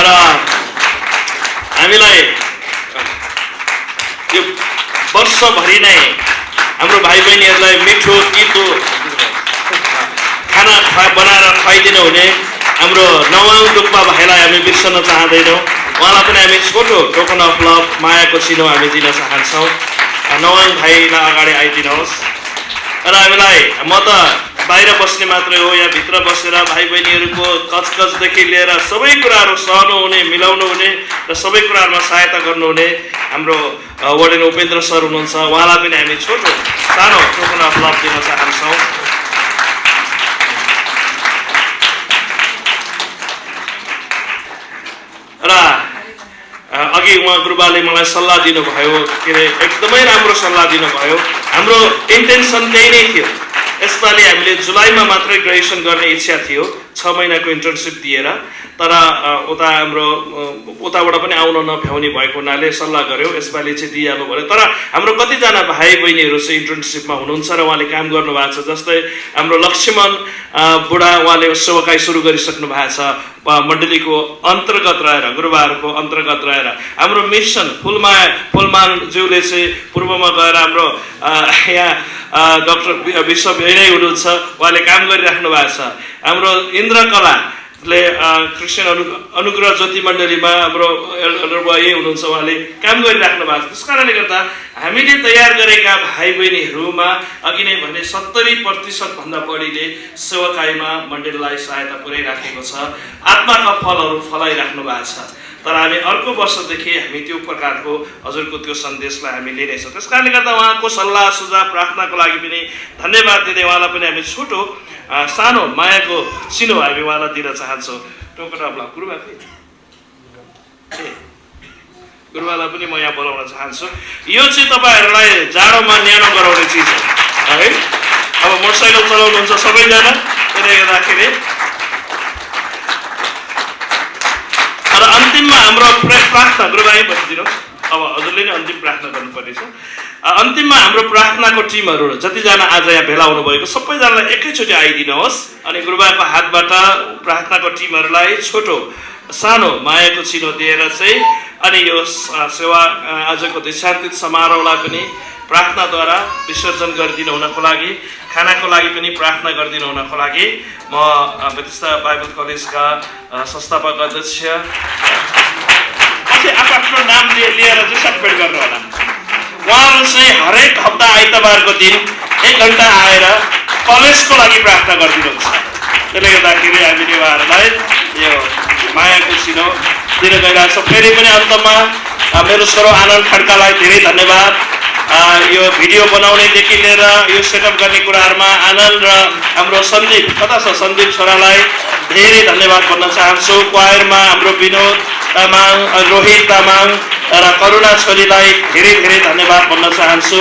र हामीलाई यो वर्षभरि नै हाम्रो भाइ बहिनीहरूलाई मिठो तितो खाना बनाएर खुवाइदिनु हुने हाम्रो नवाङ डुक्पा भाइलाई हामी बिर्सन चाहँदैनौँ। उहाँलाई पनि हामी छोटो टोकन अफ लभ मायाको चिनो हामी दिन चाहन्छौँ। नवाङ भाइलाई अगाडि आइदिनुहोस्। र हामीलाई, म त बाहिर बस्ने मात्रै हो, यहाँ भित्र बसेर भाइ बहिनीहरूको कचकचदेखि लिएर सबै कुराहरू सहनु हुने, मिलाउनु हुने र सबै कुराहरूमा सहायता गर्नुहुने हाम्रो वार्डेन उपेन्द्र सर हुनुहुन्छ। उहाँलाई पनि हामी छोटो सानो टोकन अफ लभ दिन चाहन्छौँ। र अघि उहाँ गुरुबाले मलाई सल्लाह दिनुभयो, के अरे एकदमै राम्रो सल्लाह दिनुभयो। हाम्रो इन्टेन्सन त्यही नै थियो। यसपालि हामीले जुलाईमा मात्रै ग्रेजुएसन गर्ने इच्छा थियो, 6 महिनाको इन्टर्नसिप दिएर। तर उता हाम्रो उताबाट पनि आउन नभ्याउने भएको हुनाले सल्लाह गऱ्यौँ यसपालि चाहिँ दिइहाल्नु भयो। तर हाम्रो कतिजना भाइ बहिनीहरू चाहिँ इन्टर्नसिपमा हुनुहुन्छ र उहाँले काम गर्नुभएको छ। जस्तै हाम्रो लक्ष्मण बुढा, उहाँले सेवाकाई सुरु गरिसक्नु भएको छ मण्डलीको अन्तर्गत रहेर, गुरुबाहरूको अन्तर्गत रहेर। हाम्रो मिसन फुलमानज्यूले चाहिँ पूर्वमा गएर हाम्रो यहाँ डाक्टर विश्व नै हुनुहुन्छ, उहाँले काम गरिराख्नु भएको छ। हाम्रो इन्द्रकलाले क्रिस्चियन अनुग्रह ज्योति मण्डलीमा हाम्रो यही हुनुहुन्छ, उहाँले काम गरिराख्नु भएको छ। त्यस कारणले गर्दा हामीले तयार गरेका भाइ बहिनीहरूमा अघि नै भने 70% भन्दा बढीले सेवाकाईमा मण्डलीलाई सहायता पुर्याइराखेको छ, आत्माका फलहरू फलाइराख्नु भएको छ। तर हामी अर्को वर्षदेखि हामी त्यो प्रकारको हजुरको त्यो सन्देशलाई हामी लिनेछौँ। त्यस कारणले गर्दा उहाँको सल्लाह सुझाव प्रार्थनाको लागि पनि धन्यवाद दिँदै उहाँलाई पनि हामी छोटो सानो मायाको चिनो हामी उहाँलाई दिन चाहन्छौँ। टोकन अफ लभ गुरुबालाई पनि म यहाँ बोलाउन चाहन्छु। यो चाहिँ तपाईँहरूलाई जाडोमा न्यानो गराउने चिज हो है। अब मोटरसाइकल चलाउनुहुन्छ सबैजना, त्यसले गर्दाखेरि। र अन्तिममा हाम्रो प्रार्थना, गुरुबाई बसिदिनुहोस्, अब हजुरले नै अन्तिम प्रार्थना गर्नुपर्नेछ। अन्तिममा हाम्रो प्रार्थनाको टिमहरू जतिजना आज यहाँ भेला हुनुभएको सबैजनालाई एकैचोटि आइदिनुहोस्। अनि गुरुबाको हातबाट प्रार्थनाको टिमहरूलाई छोटो सानो मायाको चिनो दिएर चाहिँ अनि यो सेवा आजको दीक्षान्तित समारोहलाई पनि प्रार्थनाद्वारा विसर्जन गरिदिनु हुनको लागि, खानाको लागि पनि प्रार्थना गरिदिनु हुनको लागि म बेतिस्ता बाइबल कलेजका संस्थापक अध्यक्ष आफ्नो नाम लिएर चाहिँ सटपेट गर्नु होला। उहाँहरू चाहिँ हरेक हप्ता आइतबारको दिन 1 घन्टा आएर कलेजको लागि प्रार्थना गरिदिनुहुन्छ। त्यसले गर्दाखेरि हामीले उहाँहरूलाई यो मायाको चिनो दिन गइरहेको छ। फेरि पनि अन्तमा मेरो छोरो आनन्द खड्कालाई धेरै धन्यवाद। यो भिडियो बनाउनेदेखि लिएर यो सेटअप गर्ने कुराहरूमा आनन्द र हाम्रो सन्दीप कता छ सन्दीप छोरालाई धेरै धन्यवाद भन्न चाहन्छु। क्वायरमा हाम्रो विनोद तामाङ, रोहित तामाङ र करुणा छोरीलाई धेरै धेरै धन्यवाद भन्न चाहन्छु।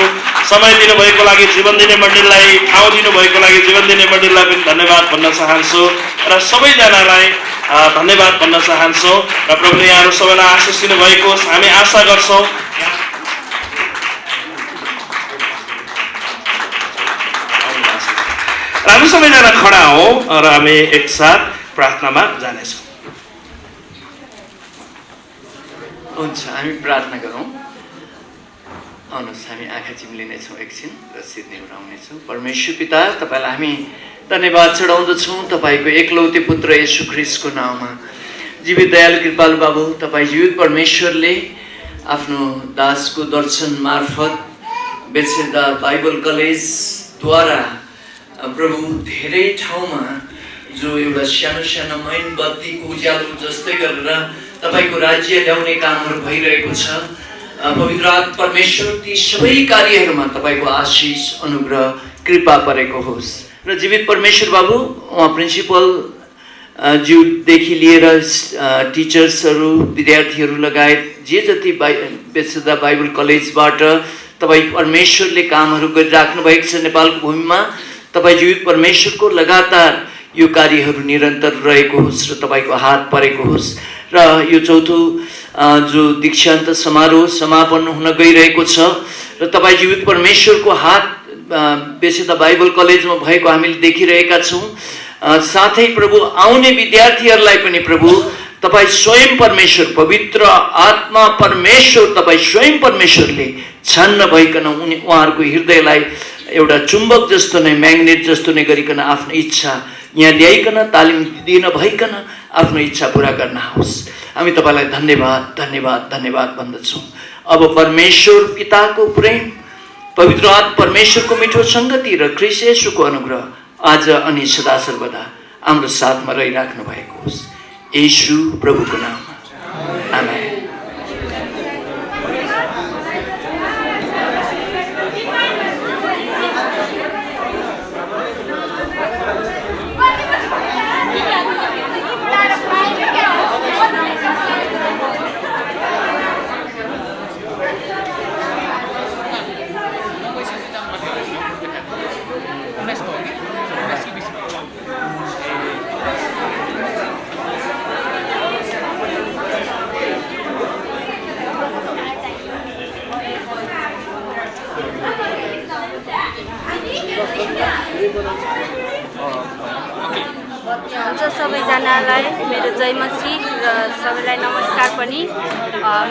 समय दिनुभएको लागि जीवन दिने मण्डललाई, ठाउँ दिनुभएको लागि जीवन दिने मण्डललाई पनि धन्यवाद भन्न चाहन्छु र सबैजनालाई धन्यवाद भन्न चाहन्छु र प्रभुले यहाँहरू सबैलाई आशिष दिनुभएको हामी आशा गर्छौँ। हामी सबैजना खडा हौँ र हामी एकसाथ प्रार्थनामा जानेछौँ। हुन्छ, हामी प्रार्थना गरौँ। आउनुहोस्, हामी आँखा चिम्लिनेछौँ एकछिन र शिर निहुराउनेछौँ। परमेश्वर पिता, तपाईँलाई हामी धन्यवाद चढाउँदछौँ तपाईँको एकलौते पुत्र येशू ख्रिस्टको नाउँमा। जीवित दयालु कृपालु बाबु, तपाईँ जीवित परमेश्वरले आफ्नो दासको दर्शन मार्फत बेत्सेदा बाइबल कलेजद्वारा प्रभु धेरै ठाउँमा जो एउटा सानो सानो मैनबत्तीको उज्यालो जस्तै गरेर तपाईँको राज्य ल्याउने कामहरू भइरहेको छ। पवित्र आत्मा परमेश्वर ती सबै कार्यहरूमा तपाईँको आशिष, अनुग्रह, कृपा परेको होस्। र जीवित परमेश्वर बाबु, उहाँ प्रिन्सिपल ज्यूदेखि लिएर टिचर्सहरू, विद्यार्थीहरू लगायत जे जति बेत्सेदा बाइबल कलेजबाट तपाईँ परमेश्वरले कामहरू गरिराख्नु भएको छ नेपालको भूमिमा, तपाईँ जीवित परमेश्वरको लगातार यो कार्यहरू निरन्तर रहेको होस् र तपाईँको हात परेको होस्। र यो चौथो जो दीक्षान्त समारोह समापन हुन गइरहेको छ र तपाईँ जीवित परमेश्वरको हात बेत्सेदा बाइबल कलेजमा भएको हामीले देखिरहेका छौँ। साथै प्रभु आउने विद्यार्थीहरूलाई पनि प्रभु तपाईँ स्वयं परमेश्वर, पवित्र आत्मा परमेश्वर, तपाईँ स्वयं परमेश्वरले छान्न भइकन उहाँहरूको हृदयलाई एउटा चुम्बक जस्तो नै, म्याग्नेट जस्तो नै गरिकन आफ्नो इच्छा यहाँ ल्याइकन, तालिम दिन भइकन आफ्नो इच्छा पुरा गर्न होस्। हामी तपाईँलाई धन्यवाद धन्यवाद धन्यवाद भन्दछौँ। अब परमेश्वर पिताको प्रेम, पवित्र आत्मा परमेश्वरको मिठो सङ्गति र ख्रिस्ट येशूको अनुग्रह आज अनि सदा सर्वदा हाम्रो साथमा रहिराख्नु भएको होस्। येशू प्रभुको नाममा आमेन। हुन्छ, सबैजनालाई मेरो जय मसीह र सबैलाई नमस्कार पनि।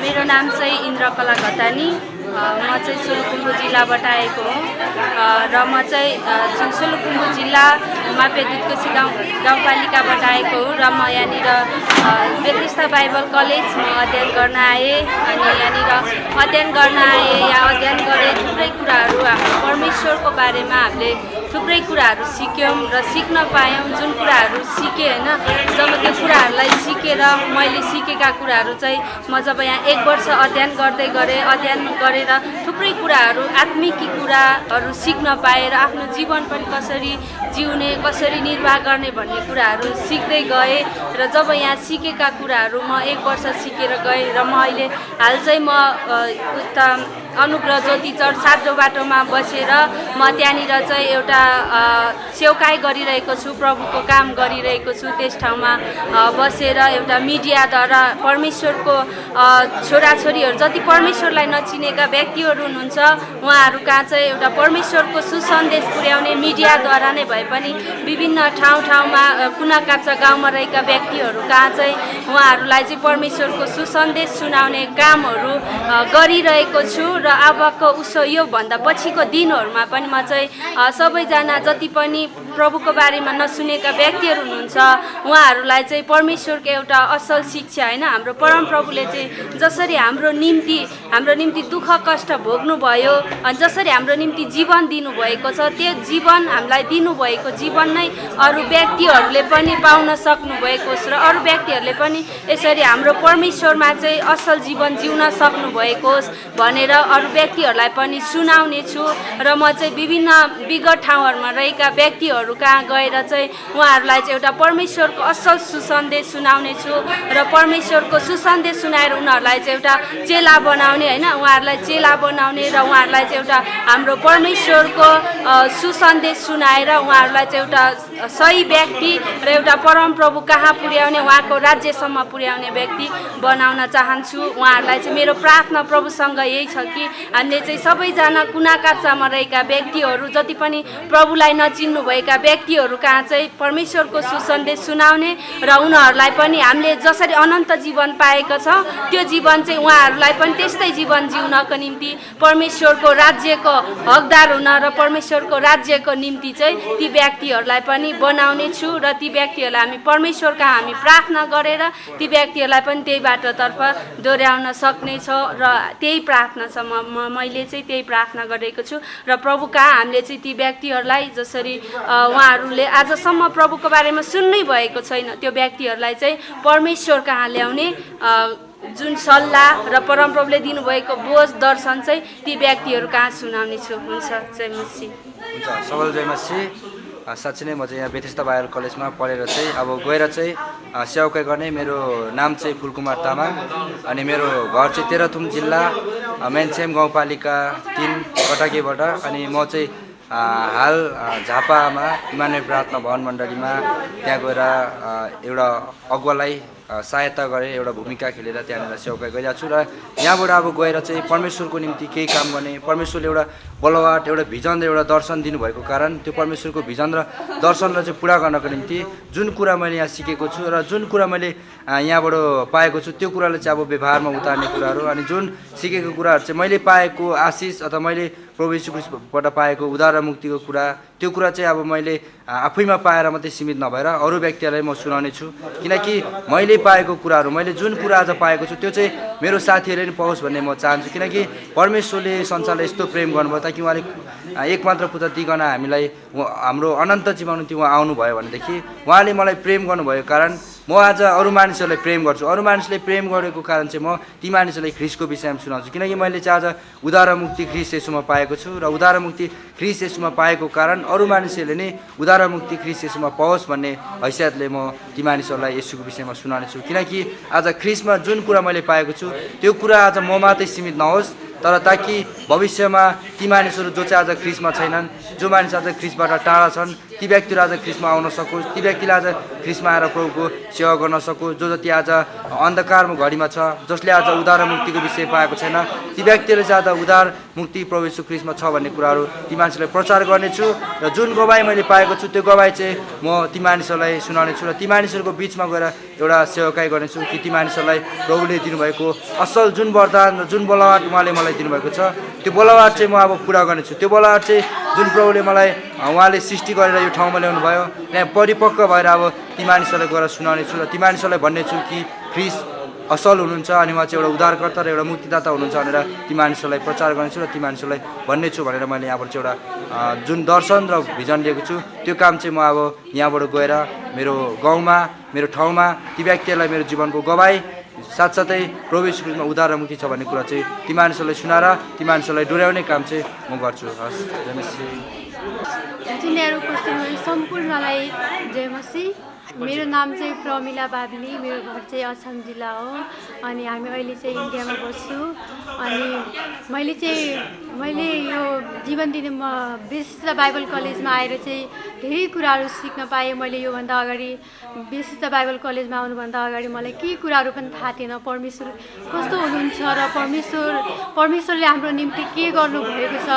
मेरो नाम चाहिँ इन्द्रकला घतानी। म चाहिँ सोलुखुम्बु जिल्लाबाट आएको हुँ र म चाहिँ सोलुखुम्बु जिल्ला मापेदुधकोशी गाउँपालिकाबाट आएको हुँ र म यहाँनिर बेत्सेदा बाइबल कलेजमा अध्ययन गर्न आएँ। अनि यहाँनिर अध्ययन गर्न आएँ, यहाँ अध्ययन गरेँ। थुप्रै कुराहरू हाम्रो परमेश्वरको बारेमा हामीले थुप्रै कुराहरू सिक्यौँ र सिक्न पायौँ। जुन कुराहरू सिकेँ होइन, जब त्यो कुराहरूलाई सिकेर मैले सिकेका कुराहरू चाहिँ म जब यहाँ 1 वर्ष अध्ययन गर्दै गरेँ, अध्ययन गरेर थुप्रै कुराहरू, आत्मिक कुराहरू सिक्न पाएर आफ्नो जीवन पनि कसरी जिउने, कसरी निर्वाह गर्ने भन्ने कुराहरू सिक्दै गएँ। र जब यहाँ सिकेका कुराहरू म 1 वर्ष सिकेर गएँ र म अहिले हाल चाहिँ म उता अनुग्रह ज्योति चर्च सातो बाटोमा बसेर म त्यहाँनिर चाहिँ एउटा सेवकाई गरिरहेको छु, प्रभुको काम गरिरहेको छु। त्यस ठाउँमा बसेर एउटा मिडियाद्वारा परमेश्वरको छोराछोरीहरू जति परमेश्वरलाई नचिनेका व्यक्तिहरू हुनुहुन्छ उहाँहरू कहाँ चाहिँ एउटा परमेश्वरको सुसन्देश पुर्याउने मिडियाद्वारा नै भए पनि विभिन्न ठाउँमा कुना काप्चा गाउँमा रहेका व्यक्तिहरू कहाँ चाहिँ उहाँहरूलाई चाहिँ परमेश्वरको सुसन्देश सुनाउने कामहरू गरिरहेको छु। र अबको योभन्दा पछिको दिनहरूमा पनि म चाहिँ सबैजना जति पनि प्रभुको बारेमा नसुनेका व्यक्तिहरू हुनुहुन्छ उहाँहरूलाई चाहिँ परमेश्वरको एउटा असल शिक्षा होइन, हाम्रो परमप्रभुले चाहिँ जसरी हाम्रो निम्ति दुःख कष्ट भोग्नुभयो अनि जसरी हाम्रो निम्ति जीवन दिनुभएको छ, त्यो जीवन हामीलाई दिनुभएको जीवन नै अरू व्यक्तिहरूले पनि पाउन सक्नुभएको छ र अरू व्यक्तिहरूले पनि यसरी हाम्रो परमेश्वरमा चाहिँ असल जीवन जिउन सक्नुभएको होस् भनेर अरू व्यक्तिहरूलाई पनि सुनाउने छु र म चाहिँ विभिन्न विगत ठाउँहरूमा रहेका व्यक्तिहरू कहाँ गएर चाहिँ उहाँहरूलाई चाहिँ एउटा परमेश्वरको असल सुसन्देश सुनाउने छु र परमेश्वरको सुसन्देश सुनाएर उनीहरूलाई चाहिँ एउटा चेला बनाउने होइन उहाँहरूलाई चेला बनाउने र उहाँहरूलाई चाहिँ एउटा हाम्रो परमेश्वरको सुसन्देश सुनाएर उहाँहरूलाई चाहिँ एउटा सही व्यक्ति र एउटा परमप्रभु कहाँ पुर्याउने उहाँको राज्यसम्म पुर्याउने व्यक्ति बनाउन चाहन्छु। उहाँहरूलाई चाहिँ मेरो प्रार्थना प्रभुसँग यही छ कि हामीले चाहिँ सबैजना कुना काप्चामा रहेका व्यक्तिहरू जति पनि प्रभुलाई नचिन्नुभएका व्यक्तिहरू कहाँ चाहिँ परमेश्वरको सुसन्देश सुनाउने र उनीहरूलाई पनि हामीले जसरी अनन्त जीवन पाएका छौँ त्यो जीवन चाहिँ उहाँहरूलाई पनि त्यस्तै जीवन जिउनको निम्ति परमेश्वरको राज्यको हकदार हुन र परमेश्वरको राज्यको निम्ति चाहिँ ती व्यक्तिहरूलाई पनि बनाउने छु र ती व्यक्तिहरूलाई हामी परमेश्वरका हामी प्रार्थना गरेर ती व्यक्तिहरूलाई पनि त्यही बाटोतर्फ दोहोऱ्याउन सक्नेछौँ र त्यही प्रार्थना छ मैले चाहिँ त्यही प्रार्थना गरेको छु र प्रभु कहाँ हामीले चाहिँ ती व्यक्तिहरूलाई जसरी उहाँहरूले आजसम्म प्रभुको बारेमा सुन्नै भएको छैन त्यो व्यक्तिहरूलाई चाहिँ परमेश्वर कहाँ ल्याउने जुन सल्लाह र परमप्रभुले दिनुभएको बोझ दर्शन चाहिँ ती व्यक्तिहरू कहाँ सुनाउने छु। हुन्छ जय मसी। हुन्छ सबल जय मसी। साँच्चै नै म चाहिँ यहाँ बेथेस्दा बाइबल कलेजमा पढेर चाहिँ अब गएर चाहिँ सेवाकाई गर्ने। मेरो नाम चाहिँ फुलकुमार तामाङ अनि मेरो घर चाहिँ तेह्रथुम जिल्ला मेनसेम गाउँपालिका 3 कटाकीबाट अनि म चाहिँ हाल झापामा इमानुएल प्रार्थना भवन मण्डलीमा त्यहाँ गएर एउटा अगुवालाई सहायता गरेँ, एउटा भूमिका खेलेर त्यहाँनिर सेवाकाई गरिरहेको छु र यहाँबाट अब गएर चाहिँ परमेश्वरको निम्ति केही काम गर्ने। परमेश्वरले एउटा बलवाट एउटा भिजन र एउटा दर्शन दिनुभएको कारण त्यो परमेश्वरको भिजन र दर्शनलाई चाहिँ पुरा गर्नको निम्ति जुन कुरा मैले यहाँ सिकेको छु र जुन कुरा मैले यहाँबाट पाएको छु त्यो कुरालाई चाहिँ अब व्यवहारमा उतार्ने कुराहरू अनि जुन सिकेको कुराहरू चाहिँ मैले पाएको आशिष अथवा मैले प्रभु यीशु ख्रीष्टबाट पाएको उद्धार र मुक्तिको कुरा त्यो कुरा चाहिँ अब मैले आफैमा पाएर मात्रै सीमित नभएर अरू व्यक्तिहरूलाई म सुनाउने छु। किनकि मैले पाएको कुराहरू मैले जुन कुरा आज पाएको छु त्यो चाहिँ मेरो साथीहरूले पनि पाओस् भन्ने म चाहन्छु। किनकि परमेश्वरले संसारलाई यस्तो प्रेम गर्नुभयो ताकि उहाँले एकमात्र पुत्र दिइकन हामीलाई हाम्रो अनन्त जीवन निम्ति उहाँ आउनुभयो भनेदेखि उहाँले मलाई प्रेम गर्नुभएको कारण म आज अरू मानिसहरूलाई प्रेम गर्छु। अरू मानिसले प्रेम गरेको कारण चाहिँ म ती मानिसहरूलाई ख्रीष्टको विषयमा सुनाउँछु। किनकि मैले चाहिँ आज उद्धार र मुक्ति ख्रीष्ट येशूमा पाएको छु र उद्धार र मुक्ति ख्रीष्ट येशूमा पाएको कारण अरू मानिसहरूले नै उद्धार र मुक्ति ख्रीष्ट येशूमा पाओस् भन्ने हैसियतले म ती मानिसहरूलाई येशूको विषयमा सुनाउने छु। किनकि आज ख्रीष्टमा जुन कुरा मैले पाएको छु त्यो कुरा आज म मात्रै सीमित नहोस् तर ताकि भविष्यमा ती मानिसहरू जो चाहिँ आज ख्रीष्टमा छैनन्, जो मानिस आज ख्रीष्टबाट टाढा छन् ती व्यक्तिहरू आज ख्रीष्टमा आउन सकोस्, ती व्यक्तिले आज ख्रीष्टमा आएर प्रभुको सेवा गर्न सकोस्। जो जति आज अन्धकारमा घडीमा छ, जसले आज उद्धार र मुक्तिको विषय पाएको छैन ती व्यक्तिहरूले चाहिँ आज उद्धार मुक्ति प्रभु यीशु ख्रीष्टमा छ भन्ने कुराहरू ती मानिसहरूलाई प्रचार गर्नेछु र जुन गवाई मैले पाएको छु त्यो गवाई चाहिँ म ती मानिसहरूलाई सुनाउने छु र ती मानिसहरूको बिचमा गएर एउटा सेवाकाई गर्नेछु कि ती मानिसहरूलाई प्रभुले दिनुभएको असल जुन वरदान र जुन बलवाट उहाँले मलाई दिनुभएको छ त्यो बलवाट चाहिँ म अब पुरा गर्नेछु। त्यो बलवाट चाहिँ जुन प्रभुले मलाई उहाँले सृष्टि गरेर यो ठाउँमा ल्याउनु भयो त्यहाँ परिपक्व भएर अब ती मानिसहरूलाई गएर सुनाउने छु र ती मानिसहरूलाई भन्ने छु कि ख्रीष्ट असल हुनुहुन्छ अनि उहाँ चाहिँ एउटा उद्धारकर्ता र एउटा मुक्तिदाता हुनुहुन्छ भनेर ती मानिसहरूलाई प्रचार गर्नेछु र ती मानिसहरूलाई भन्ने छु भनेर मैले यहाँबाट चाहिँ एउटा जुन दर्शन र भिजन लिएको छु त्यो काम चाहिँ म अब यहाँबाट गएर मेरो गाउँमा मेरो ठाउँमा ती व्यक्तिहरूलाई मेरो जीवनको गवाई साथसाथै प्रभु यीशु ख्रीष्टमा उद्धार र मुक्ति छ भन्ने कुरा चाहिँ ती मानिसहरूलाई सुनाएर ती मानिसहरूलाई डोर्याउने काम चाहिँ म गर्छु। हस् जय मसी। जुनियर उपस्थित सम्पूर्णलाई जय मसी। मेरो नाम चाहिँ प्रमिला बाबली, मेरो घर चाहिँ असम जिल्ला हो अनि हामी अहिले चाहिँ इन्डियामा बस्छु। अनि मैले यो जीवन दिने म विशिष्ट बाइबल कलेजमा आएर चाहिँ धेरै कुराहरू सिक्न पाएँ। मैले योभन्दा अगाडि विशिष्ट बाइबल कलेजमा आउनुभन्दा अगाडि मलाई केही कुराहरू पनि थाहा थिएन, परमेश्वर कस्तो हुनुहुन्छ र परमेश्वरले हाम्रो निम्ति के गर्नुभएको छ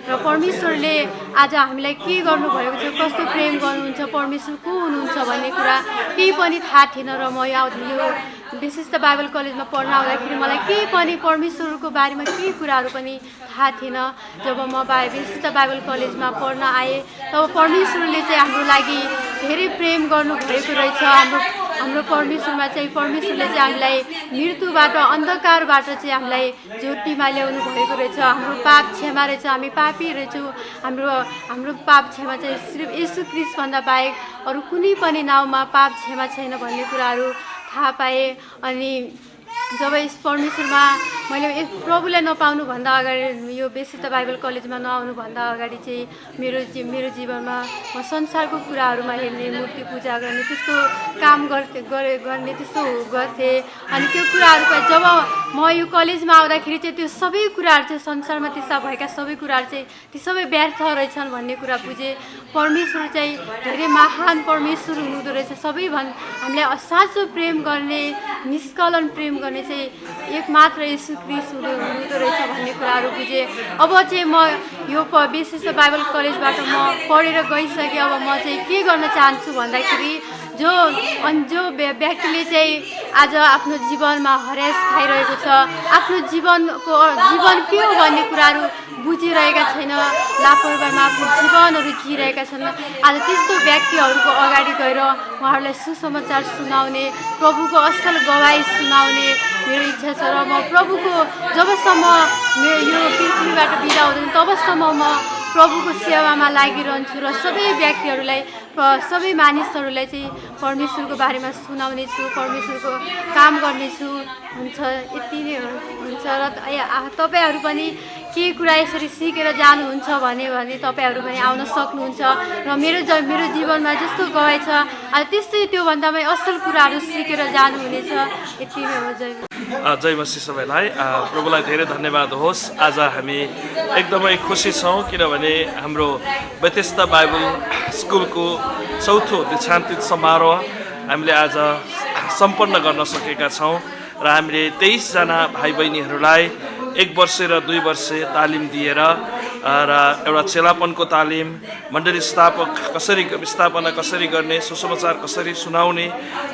र परमेश्वरले आज हामीलाई के गर्नुभएको छ, कस्तो प्रेम गर्नुहुन्छ, परमेश्वर को हुनुहुन्छ भन्ने कुरा केही पनि थाहा थिएन। र म यो विशिष्ट बाइबल कलेजमा पढ्न आउँदाखेरि मलाई केही पनि परमेश्वरको बारेमा केही कुराहरू पनि थाहा थिएन। जब म विशिष्ट बाइबल कलेजमा पढ्न आएँ तब परमेश्वरले चाहिँ हाम्रो लागि धेरै प्रेम गर्नुभएको रहेछ। हाम्रो परमेश्वरले चाहिँ हामीलाई मृत्युबाट अन्धकारबाट चाहिँ हामीलाई ज्योतिमा ल्याउनु भएको रहेछ। हाम्रो पाप क्षमा रहेछ, हामी पापी रहेछौँ। हाम्रो पाप क्षमा चाहिँ सिर्फ येशू ख्रीष्टभन्दा बाहेक अरू कुनै पनि नाउँमा पाप क्षमा छैन भन्ने कुराहरू थाहा पाएँ। अनि जब यस परमेश्वरमा मैले प्रभुलाई नपाउनुभन्दा अगाडि यो बेसिस्ता बाइबल कलेजमा नआउनुभन्दा अगाडि चाहिँ मेरो जीवनमा म संसारको कुराहरूमा हेर्ने, मूर्ति पूजा गर्ने, त्यस्तो काम गर्ने त्यस्तो गर्थेँ। अनि त्यो कुराहरू जब म यो कलेजमा आउँदाखेरि चाहिँ त्यो सबै कुराहरू चाहिँ संसारमा त्यस्ता भएका सबै कुराहरू चाहिँ ती सबै व्यर्थ रहेछन् भन्ने कुरा बुझेँ। परमेश्वर चाहिँ धेरै महान परमेश्वर हुनुहुँदो रहेछ। हामीलाई साँचो प्रेम गर्ने, निष्कलन प्रेम गर्ने चाहिँ एक मात्र येशू ख्रीष्ट हुनुहुँदो रहेछ भन्ने कुराहरू बुझेँ। अब चाहिँ म यो बेसिस्ता बाइबल कलेजबाट म पढेर गइसकेँ। अब म चाहिँ के गर्न चाहन्छु भन्दाखेरि जो व्यक्तिले चाहिँ आज आफ्नो जीवनमा हरेस खाइरहेको छ, आफ्नो जीवन के हो भन्ने कुराहरू बुझिरहेका छैन, लापरवाहीमा आफ्नो जीवनहरू जिइरहेका छन्, आज त्यस्तो व्यक्तिहरूको अगाडि गएर उहाँहरूलाई सुसमाचार सुनाउने, प्रभुको असल गवाई सुनाउने मेरो इच्छा छ। र म प्रभुको जबसम्म यो पृथ्वीबाट बिदा हुँदैन तबसम्म म प्रभुको सेवामा लागिरहन्छु र सबै व्यक्तिहरूलाई, सबै मानिसहरूलाई चाहिँ परमेश्वरको बारेमा सुनाउने छु, परमेश्वरको काम गर्नेछु। हुन्छ, यति नै हुन्छ। र तपाईँहरू पनि केही कुरा यसरी सिकेर जानुहुन्छ भने तपाईँहरू पनि आउन सक्नुहुन्छ र मेरो जीवनमा जस्तो गवाई छ त्यस्तै त्योभन्दा पनि असल कुराहरू सिकेर जानुहुनेछ। यति नै हो। जय मसीह सबैलाई। प्रभुलाई धेरै धन्यवाद होस्। आज हामी एकदमै खुसी छौँ किनभने हाम्रो बेथेस्दा बाइबल स्कुलको चौथो दीक्षान्त समारोह हामीले आज सम्पन्न गर्न सकेका छौँ र हामीले 23 जना भाइ बहिनीहरूलाई 1 वर्ष र 2 वर्ष तालिम दिएर र एउटा चेलापनको तालिम, मण्डली स्थापना कसरी गर्ने, सुसमाचार कसरी सुनाउने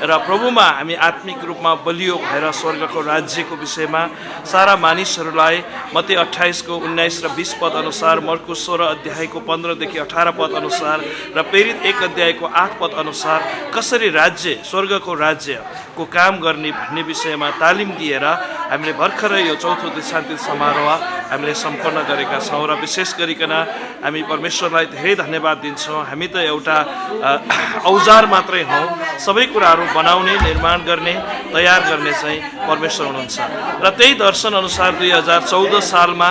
र प्रभुमा हामी आत्मिक रूपमा बलियो भएर स्वर्गको राज्यको विषयमा सारा मानिसहरूलाई मत्ती 28 को 19 र 20 पद अनुसार, मर्कुस 16 अध्यायको 15 देखि 18 पद अनुसार र प्रेरित 1 अध्यायको 8 पद अनुसार कसरी स्वर्गको राज्यको काम गर्ने भन्ने विषयमा तालिम दिएर हामीले भर्खरै यो चौथो दीक्षान्त समारोह हामीले सम्पन्न गरेका छौँ। र विशेष गरिकन हामी परमेश्वरलाई धेरै धन्यवाद दिन्छौँ। हामी त एउटा औजार मात्रै हौँ, सबै कुराहरू बनाउने, निर्माण गर्ने, तयार गर्ने चाहिँ परमेश्वर हुनुहुन्छ। र त्यही दर्शन अनुसार 2014 सालमा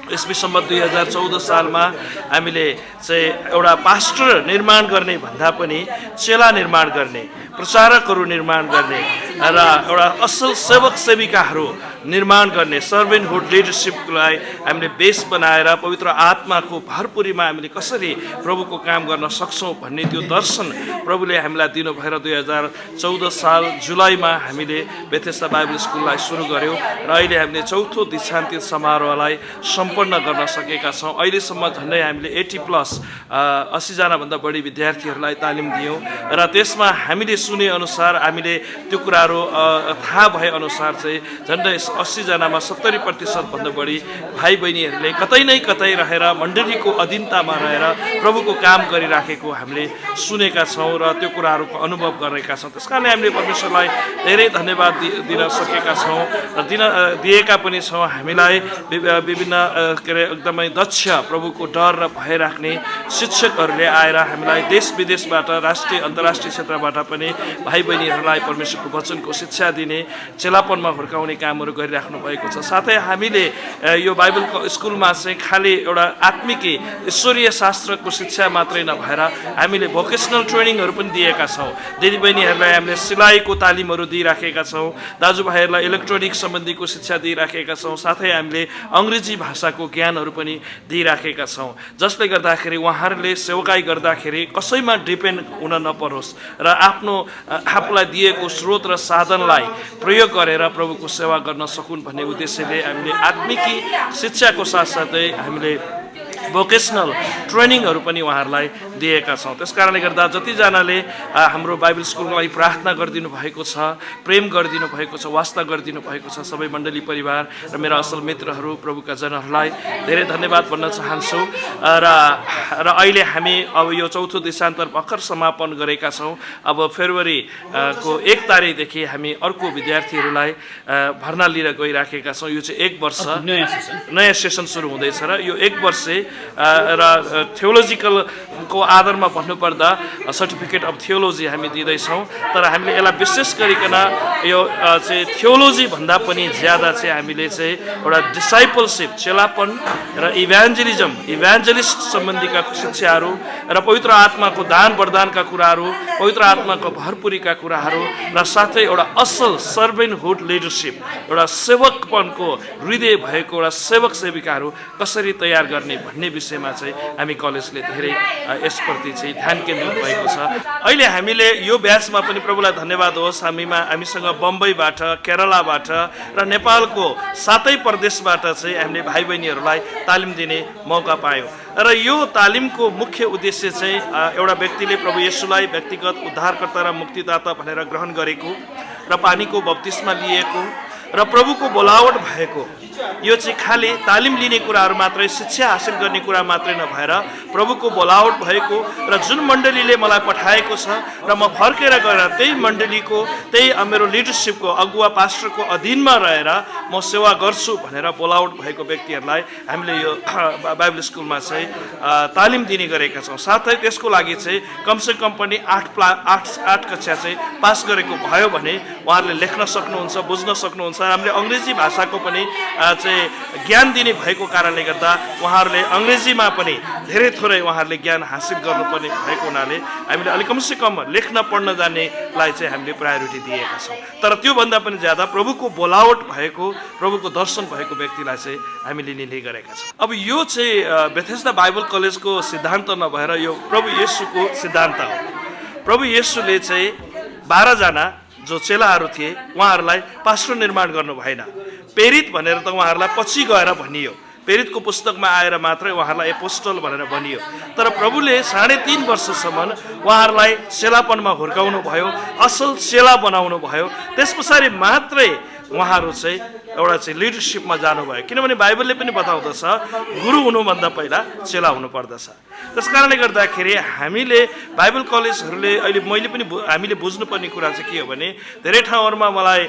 ईस्वी सम्बत 2014 सालमा हामीले चाहिँ एउटा पास्टर निर्माण गर्ने भन्दा पनि चेला निर्माण गर्ने, प्रचारकहरू निर्माण गर्ने र एउटा असल सेवक सेविकाहरू निर्माण गर्ने, सर्भेन्टहुड लिडरसिपलाई हामीले बेस बनाएर पवित्र आत्माको भरपुरीमा हामीले कसरी प्रभुको काम गर्न सक्छौँ भन्ने त्यो दर्शन प्रभुले हामीलाई दिनुभएर 2014 साल जुलाईमा हामीले बेथेस्दा बाइबल स्कुललाई सुरु गऱ्यौँ र अहिले हामीले चौथो दीक्षान्त समारोहलाई सम्पन्न गर्न सकेका छौँ। अहिलेसम्म झन्डै हामीले 80 जनाभन्दा बढी विद्यार्थीहरूलाई तालिम दियौँ र त्यसमा हामीले सुने अनुसार, हामीले त्यो कुराहरू थाहा भए अनुसार चाहिँ झन्डै 80 जनामा 70% भन्दा बढी भाइ बहिनीहरूले कतै न कतै रहेर मण्डलीको अधीनतामा रहेर प्रभुको काम गरिराखेको हामीले सुनेका छौँ र त्यो कुराहरूको अनुभव गरेका छौँ। त्यस कारणले हामीले परमेश्वरलाई धेरै धन्यवाद दिन सकेका छौँ र दिएका पनि छौँ। हामीलाई विभिन्न एकदमै दक्ष प्रभुको डर र भय राख्ने शिक्षकहरूले आएर हामीलाई देश विदेशबाट, राष्ट्रिय अन्तर्राष्ट्रिय क्षेत्रबाट पनि भाइ बहिनीहरूलाई परमेश्वरको वचनको शिक्षा दिने, चेलापनमा हुर्काउने कामहरू गरिराख्नु भएको छ। साथै हामीले यो बाइबल स्कुलमा चाहिँ खालि एउटा आत्मिक ईश्वरीय शास्त्रको शिक्षा मात्रै नभएर हामीले भोकेसनल ट्रेनिङहरू पनि दिएका छौँ। दिदीबहिनीहरूलाई हामीले सिलाइको तालिमहरू दिइराखेका छौँ, दाजुभाइहरूलाई इलेक्ट्रोनिक सम्बन्धीको शिक्षा दिइराखेका छौँ, साथै हामीले अङ्ग्रेजी भाषाको ज्ञानहरू पनि दिइराखेका छौँ, जसले गर्दाखेरि उहाँहरूले सेवकाई गर्दाखेरि कसैमा डिपेन्ड हुन नपरोस् र आफूलाई दिएको स्रोत र साधनलाई प्रयोग गरेर प्रभुको सेवा गर्न सकुन् भन्ने उद्देश्यले हामीले आत्मिकी शिक्षाको साथसाथै हामीले भोकेसनल ट्रेनिङहरू पनि उहाँहरूलाई दिएका छौँ। त्यस कारणले गर्दा जतिजनाले हाम्रो बाइबल स्कुलको लागि प्रार्थना गरिदिनु भएको छ, प्रेम गरिदिनु भएको छ, वास्ता गरिदिनु भएको छ, सबै मण्डली परिवार र मेरा असल मित्रहरू, प्रभुका जनहरूलाई धेरै धन्यवाद भन्न चाहन्छु। र अहिले हामी अब यो चौथो दीक्षान्त भर्खर समापन गरेका छौँ। अब फेब्रुअरी को 1 तारिकदेखि हामी अर्को विद्यार्थीहरूलाई भर्ना लिएर गइराखेका छौँ। यो चाहिँ 1 वर्ष नयाँ सेसन सुरु हुँदैछ र यो 1 वर्ष र थियोलोजिकलको आधारमा भन्नुपर्दा सर्टिफिकेट अफ थियोलोजी हामी दिँदैछौँ। तर हामीले यसलाई विशेष गरिकन यो चाहिँ थियोलोजी भन्दा पनि ज्यादा चाहिँ हामीले चाहिँ एउटा डिसाइपलसिप चेलापन र इभ्यान्जलिस्ट सम्बन्धीका शिक्षाहरू र पवित्र आत्माको दान वरदानका कुराहरू, पवित्र आत्माको भरपुरीका कुराहरू र साथै एउटा असल सर्भेन्टहुड लिडरसिप, एउटा सेवकपनको हृदय भएको एउटा सेवक सेविकाहरू कसरी तयार गर्ने भन्ने विषयमा चाहिँ हामी कलेजले धेरै यसप्रति चाहिँ ध्यान केन्द्रित भएको छ। अहिले हामीले यो ब्याचमा पनि प्रभुलाई धन्यवाद होस्, हामीसँग बम्बईबाट, केरलाबाट र नेपालको 7 प्रदेशबाट चाहिँ हामीले भाइ बहिनीहरूलाई तालिम दिने मौका पायौँ। र यो तालिमको मुख्य उद्देश्य चाहिँ एउटा व्यक्तिले प्रभु येशूलाई व्यक्तिगत उद्धारकर्ता र मुक्तिदाता भनेर ग्रहण गरेको र पानीको बप्तिस्मा लिएको र प्रभुको बोलावट भएको, यो चाहिँ खालि तालिम लिने कुराहरू मात्रै, शिक्षा हासिल गर्ने कुरा मात्रै नभएर प्रभुको बोलावट भएको र जुन मण्डलीले मलाई पठाएको छ र म फर्केर गएर त्यही मण्डलीको, त्यही मेरो लिडरसिपको, अगुवा पास्टरको अधीनमा रहेर म सेवा गर्छु भनेर बोलावट भएको व्यक्तिहरूलाई हामीले यो बाइबल स्कुलमा चाहिँ तालिम दिने गरेका छौँ। साथै त्यसको लागि चाहिँ कमसेकम पनि 8 कक्षा चाहिँ पास गरेको भयो भने उहाँहरूले लेख्न सक्नुहुन्छ, बुझ्न सक्नुहुन्छ। हामीले अङ्ग्रेजी भाषाको पनि चाहिँ ज्ञान दिने भएको कारणले गर्दा उहाँहरूले अङ्ग्रेजीमा पनि धेरै थोरै उहाँहरूले ज्ञान हासिल गर्नुपर्ने भएको हुनाले हामीले अलिक कमसेकम लेख्न पढ्न जान्नेलाई चाहिँ हामीले प्रायोरिटी दिएका छौँ। तर त्योभन्दा पनि ज्यादा प्रभुको बोलावट भएको, प्रभुको दर्शन भएको व्यक्तिलाई चाहिँ हामीले लिने गरेका छौँ। अब यो चाहिँ बेथेस्दा बाइबल कलेजको सिद्धान्त नभएर यो प्रभु येशूको सिद्धान्त हो। प्रभु येशूले चाहिँ 12 जना जो चेलाहरू थिए उहाँहरूलाई पास्टर निर्माण गर्नु भएन। प्रेरित भनेर त उहाँहरूलाई पछि गएर भनियो, प्रेरितको पुस्तकमा आएर मात्रै उहाँहरूलाई एपोस्टल भनेर भनियो। तर प्रभुले 3.5 वर्षसम्म उहाँहरूलाई चेलापनमा हुर्काउनु भयो, असल चेला बनाउनु भयो। त्यस पछाडि मात्रै उहाँहरू चाहिँ एउटा चाहिँ लिडरसिपमा जानुभयो। किनभने बाइबलले पनि बताउँदछ गुरु हुनुभन्दा पहिला चेला हुनुपर्दछ। त्यस कारणले गर्दाखेरि हामीले बाइबल कलेजहरूले अहिले हामीले बुझ्नुपर्ने कुरा चाहिँ के हो भने धेरै ठाउँहरूमा मलाई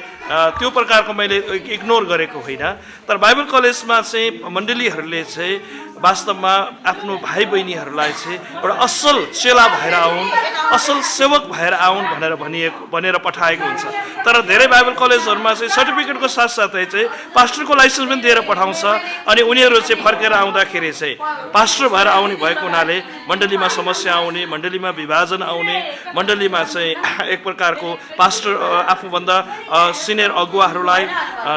त्यो प्रकारको मैले इग्नोर गरेको होइन। तर बाइबल कलेजमा चाहिँ मण्डलीहरूले चाहिँ वास्तवमा आफ्नो भाइ बहिनीहरूलाई चाहिँ एउटा असल चेला भएर आउन्, असल सेवक भएर आउन् भनेर पठाएको हुन्छ। तर धेरै बाइबल कलेजहरूमा चाहिँ सर्टिफिकेटको साथसाथै चाहिँ पास्टरको लाइसेन्स पनि दिएर पठाउँछ अनि उनीहरू चाहिँ फर्केर आउँदाखेरि चाहिँ पास्टर भएर आउने भएको हुनाले मण्डलीमा समस्या आउने, मण्डलीमा विभाजन आउने, मण्डलीमा चाहिँ एक प्रकारको पास्टर आफूभन्दा सिनियर अगुवाहरूलाई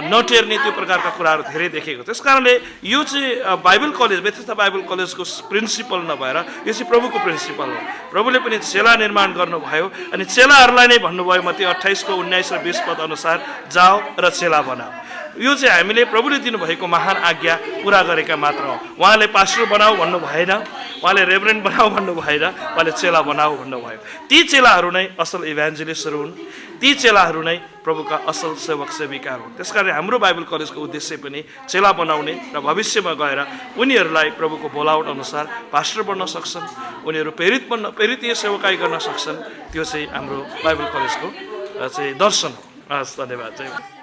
नटेर्ने त्यो प्रकारका कुराहरू धेरै देखेको। त्यस कारणले यो चाहिँ बाइबल कलेज, बेथेस्दा बाइबल कलेजको प्रिन्सिपल नभएर यो चाहिँ प्रभुको प्रिन्सिपल हो। प्रभुले पनि चेला निर्माण गर्नुभयो अनि चेलाहरूलाई नै भन्नुभयो मत्ती 28को 19 र 20 पद अनुसार जाओ र चेला बनाऊ। यो चाहिँ हामीले प्रभुले दिनुभएको महान आज्ञा पुरा गरेका मात्र हो। उहाँले पास्टर बनाऊ भन्नु भएन, उहाँले रेभरेन्ड बनाऊ भन्नु भएन, उहाँले चेला बनाऊ भन्नुभयो। ती चेलाहरू नै असल इभ्यान्जलिस्टहरू हुन्, ती चेलाहरू नै प्रभुका असल सेवक सेविकाहरू हुन्। त्यसकारण हाम्रो बाइबल कलेजको उद्देश्य पनि चेला बनाउने र भविष्यमा गएर उनीहरूलाई प्रभुको बोलावट अनुसार पास्टर बन्न सक्छन्, उनीहरू प्रेरितीय सेवकाई गर्न सक्छन्। त्यो चाहिँ हाम्रो बाइबल कलेजको चाहिँ दर्शन हो। हस्, धन्यवाद।